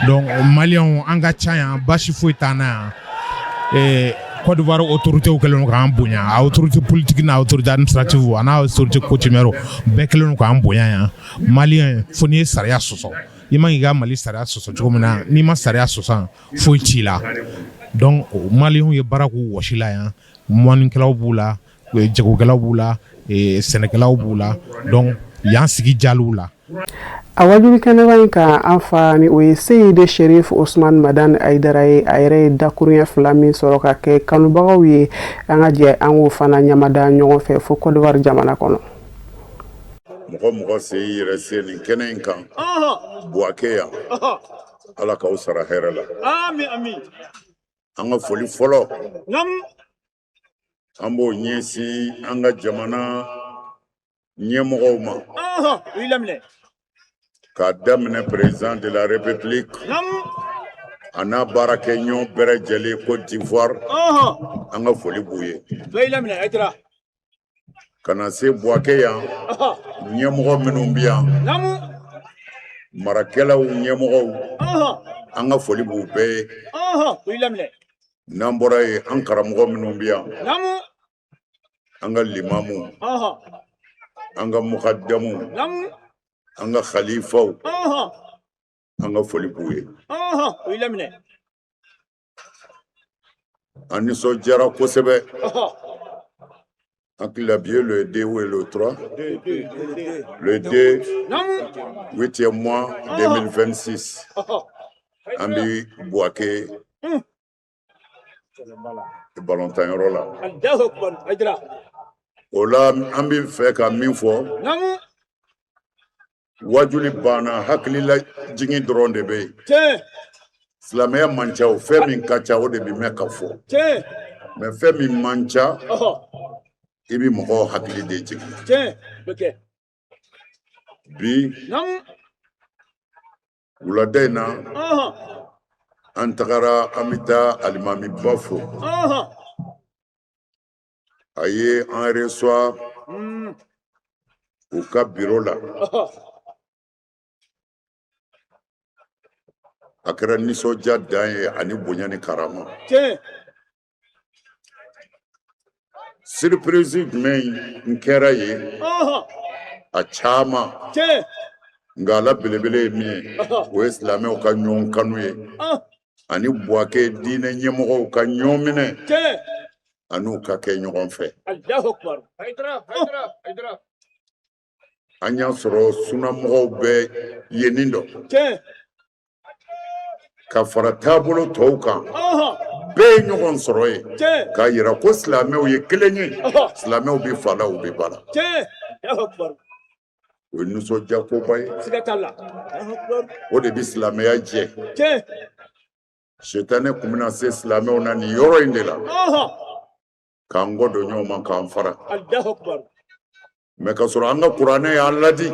Donc maliyɛnw an ka ca yan, basi foyi t'an na yan. Côte d'Ivoire autorité kɛlen don k'an bonya, a autorité politique n'a autorité administrative a n'a autorité coutumière bɛɛ kɛlen don k'an bonya yan. Maliyɛn fo n'i ye sariya sɔsɔ, i man k'i ka Mali sariya sɔsɔ cogo min na, n'i ma sariya sɔsɔ foyi t'i la. Donc maliyɛnw ye baara k'u wɔsi la yan, mɔnnikɛlaw b'u la, jagokɛlaw b'u la, sɛnɛkɛlaw b'u la, donc y'an sigi jaliw la. A wajuli kɛnɛba in ka an fa ni o ye Seyide Sherif Usman Madan Aidara ye, a yɛrɛ ye dakuruɲɛ 2 min sɔrɔ ka kɛ kanubagaw ye. An ka jɛ an k'o fana ɲamada ɲɔgɔn fɛ fo Côte d'Ivoire jamana kɔnɔ. Mɔgɔ se i yɛrɛ se nin kɛnɛ in kan Buwake yan, Ala k'aw sara hɛrɛ la. Amin amin. An ka foli fɔlɔ an b'o ɲɛsin an ka jamana ɲɛmɔgɔw ma k'a daminɛ président de la république a n'a baarakɛɲɔgɔn bɛɛ lajɛlen Côte d'Ivoire an ka foli b'u ye ka na se Buaké yan ɲɛmɔgɔ minnu bi yan marakɛlaw ɲɛmɔgɔw an ka foli b'u bɛɛ ye n'an bɔra ye an karamɔgɔ minnu bi yan an ka limamu an ka mukaddamu an ka khalifaw an ka foli b'u ye an nisɔndiyara kosɛbɛ hakili bi ye le 2 ou le 3 le 2 8e mois 2026 an bi Buaké balɔntanyɔrɔ la o la an bi fɛ ka min fɔ wajuli banna hakilila jigin dɔrɔn de bɛ yen silamɛya man ca o fɛn min ka ca o de bi mɛn ka fɔ mais fɛn min man ca i bi mɔgɔw hakili de jigin bi wulada in na an tagara an bɛ taa alimamiba fo a ye an reçoit u ka bureau la a kɛra nisɔndiya dan ye ani bonya ni karama surprise jumɛn n kɛra ye a caman nka ala belebele ye min ye o ye silamɛw ka ɲɔgɔn kanu ye ani Buaké diinɛ ɲɛmɔgɔw ka ɲɔgɔn minɛ an'u ka kɛ ɲɔgɔn fɛ an y'a sɔrɔ sunamɔgɔw bɛ yenin dɔ ka fara taabolo tɔw kan bɛɛ ye ɲɔgɔn sɔrɔ ye k'a yira ko silamɛw ye kelen ye silamɛw bɛ fa la u bɛ ba la o ye nisɔndiya koba ye o de bɛ silamɛya jɛ Shetane kun bɛna se silamɛw na nin yɔrɔ in de la k'an kɔ don ɲɔgɔn ma k'an fara mais ka sɔrɔ an ka kuranɛ y'an ladi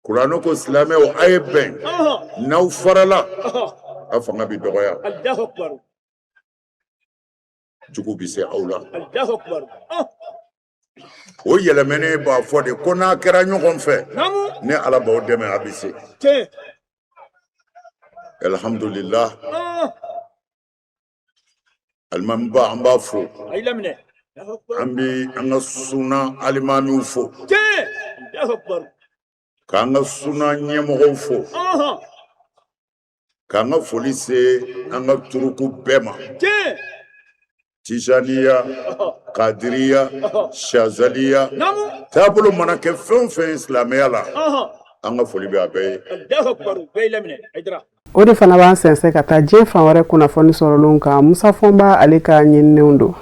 kuranɛ ko silamɛw a ye bɛn n'aw farala a fanga bɛ dɔgɔya jugu bɛ se aw la o yɛlɛmɛnen b'a fɔ de ko n'a kɛra ɲɔgɔn fɛ ni ala b'aw dɛmɛ a bɛ se alhamdulillah alimamiba an b'a fo an bɛ an ka suna alimamiw fo k'an ka suna ɲɛmɔgɔw fo k'an ka foli se an ka turuku bɛɛ ma Tijaniya Kadiriya Shazaliya taabolo mana kɛ fɛn o fɛn silamɛya la an ka foli bɛ a bɛɛ ye o de fana b'an sɛnsɛn ka taa diɲɛ fan wɛrɛ kunnafoni sɔrɔlenw kan Musa Fɔnba ale ka ɲininenw don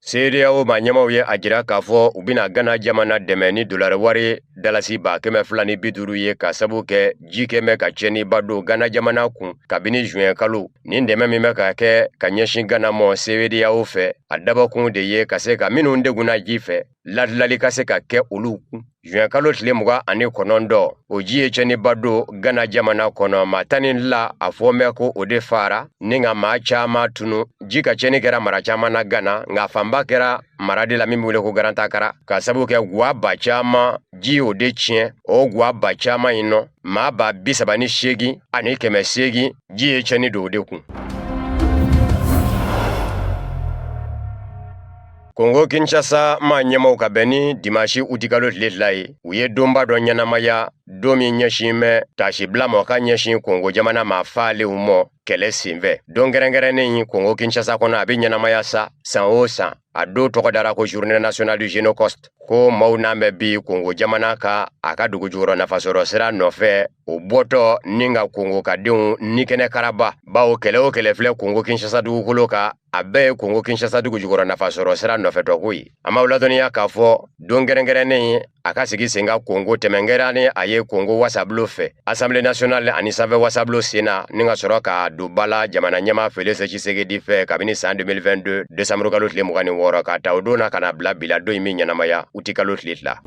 CEDEAO ma ɲɛmaw ye a jira k'a fɔ u bɛna Gana jamana dɛmɛ ni dolari wari dalasi 250 ye ka sabu kɛ ji kɛmɛ ka tiɲɛniba don Gana jamana kun kabini juin kalo nin dɛmɛ min bɛ ka kɛ ka ɲɛsin Gana mɔ CEDEAO fɛ a dabɔkun de ye ka se ka minnu degunna ji fɛ ladilali ka se ka kɛ olu kun juin kalo tile 29 o ji ye tiɲɛniba don Gana jamana kɔnɔ maa 12 a fɔ mɛ ko o de fara ni nka maa caman tunu ji ka tiɲɛni kɛra mara caman na Gana nka fanba kɛra mara de la min bɛ wele ko Garantakara ka sabu kɛ guwa ba caman ji o de tiɲɛ o guwa ba caman yin nɔ maa ba 38 ani 800 ji ye tiɲɛni don o de kun. Kongo Kinshasa ma ɲɛmaw ka bɛn ni dimanche uti kalo tile 2 ye u ye donba dɔ ɲɛnamaya don min ɲɛsin bɛ tasibila ma ka ɲɛsin Kongo jamana ma falenw mɔ kɛlɛ senfɛ don kɛrɛnkɛrɛnnen Kongo Kinshasa kɔnɔ a bɛ ɲɛnamaya sa san o san a don tɔgɔ dara ko journée nationale du Génocoste ko maaw n'an bɛ bi Kongo jamana ka a ka dugu jukɔrɔ nafasɔrɔ sira nɔfɛ o bɔtɔ ni ka Kongo ka denw ni kɛnɛ karaba bawo kɛlɛ o kɛlɛ filɛ Kongo Kinshasa dugukolo kan a bɛɛ ye Kongo Kinshasa dugu jukɔrɔ nafasɔrɔ sira nɔfɛ tɔko ye an b'aw ladɔnniya k'a fɔ don kɛrɛnkɛrɛnnen a ka sigi sen kan Kongo tɛmɛnkɛra ni a ye ye Congo wasablo fɛ Assemblée nationale ani sanfɛ wasablo sena ni ka sɔrɔ ka don bala jamana ɲɛma Félix Tshisekedi fɛ kabini san 2022 décembre kalo tile 26 ka ta o don na kana bila bila don min ɲɛnamaya uti kalo tile fila.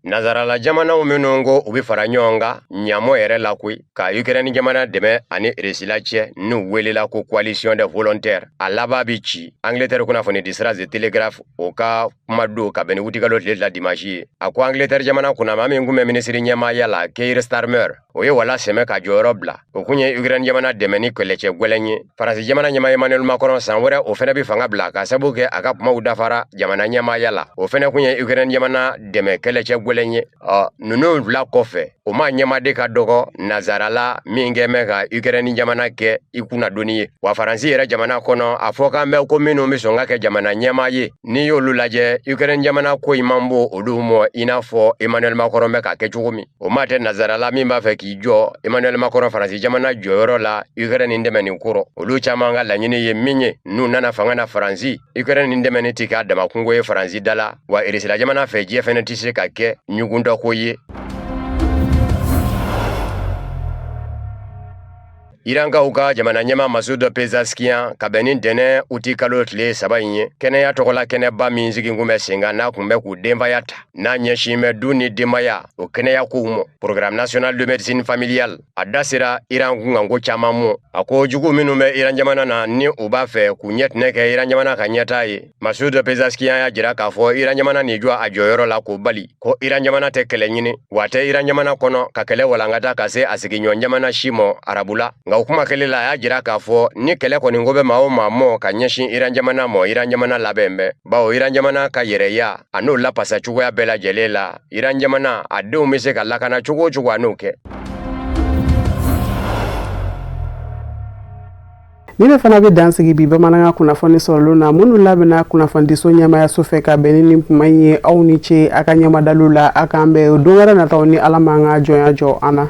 Nazarala jamana minnu ko u bɛ fara ɲɔgɔn kan ɲamo yɛrɛ la koyi ka Ukraine jamana dɛmɛ ani Russie cɛ n'u welela ko coalition des volontaires a laban bi ci Angleterre kunnafoni di sira de Telegraph o ka kuma don ka bɛn ni wutikalo tile fila dimanche ye a ko Angleterre jamana kunnama min kun bɛ minisiri ɲɛmaaya la Keir Starmer o ye wala sɛmɛ ka jɔyɔrɔ bila o kun ye Ukraine jamana dɛmɛ ni kɛlɛcɛ gwɛlɛn ye Faransi jamana ɲɛmaa Emmanuel Macron san wɛrɛ o fɛnɛ bi fanga bila ka sabu kɛ a ka kumaw dafara jamana ɲɛmaaya la o fɛnɛ kun ye Ukraine jamana dɛmɛ kɛlɛcɛ gwɛlɛn ye nunu fila kɔfɛ o ma ɲɛmaden ka dɔgɔ Nazarala min kɛmɛ ka Ukraine jamana kɛ i kunna doni ye wa Faransi yɛrɛ jamana kɔnɔ a fɔ kan bɛ ko minnu bi sɔn ka kɛ jamana ɲɛmaa ye ni y'olu lajɛ Ukraine jamana ko i man bo olu mɔ i n'a fɔ Emmanuel Macron bɛ ka kɛ cogo min o ma tɛ Nazarala min b'a fɛ k'i jɔ Emmanuel Macron Faransi jamana jɔyɔrɔ la Ukraine dɛmɛ nin kɔrɔ olu caman ka laɲini ye min ye n'u nana fanga na Faransi Ukraine dɛmɛ ni ti k'a dama kungo ye Faransi dala wa Russie jamana fɛ diɲɛ fɛnɛ ti se ka kɛ ɲugun dɔ ko ye Irankaw ka jamana ɲɛma Masoud Pezeshkian ka bɛn ni dɛnɛ uti kalo tile 3 in ye kɛnɛya tɔgɔla kɛnɛba min sigi kun bɛ senga n'a kun bɛ k'u denbaya ta n'a ɲɛsin bɛ du ni denbaya o kɛnɛya kow mɔ Programme national de médecine familiale a da sera Iran kunkanko caman mɔ a ko jugu minnu bɛ Iran jamana na ni u b'a fɛ k'u ɲɛtinɛ kɛ Iran jamana ka ɲɛtaa ye Masoud Pezeshkian y'a jira k'a fɔ Iran jamana ni jɔ a jɔyɔrɔ la k'o bali ko Iran jamana tɛ kɛlɛ ɲini wa tɛ Iran jamana kɔnɔ ka kɛlɛ walankata ka se a sigiɲɔgɔn jamana si mɔ arabula nka o kuma kelen la a y'a jira k'a fɔ ni kɛlɛ kɔni ko bɛ maa o maa mɔ ka ɲɛsin Iran jamana mɔ Iran jamana labɛn bɛ bawo Iran jamana ka yɛrɛya a n'o lapasa cogoya bɛɛ lajɛlen la Iran jamana a denw bɛ se ka lakana cogo o cogo a n'o kɛ ni ne fana bɛ dansigi bi bamanankan kunnafoni sɔrɔlu na minnu labɛnna kunnafonidiso ɲɛmaayaso fɛ ka bɛn ni kuma ye aw ni ce a ka ɲɛmadalu la a k'an bɛn don wɛrɛ nataw ni Ala m'an ka jɔnya jɔ an na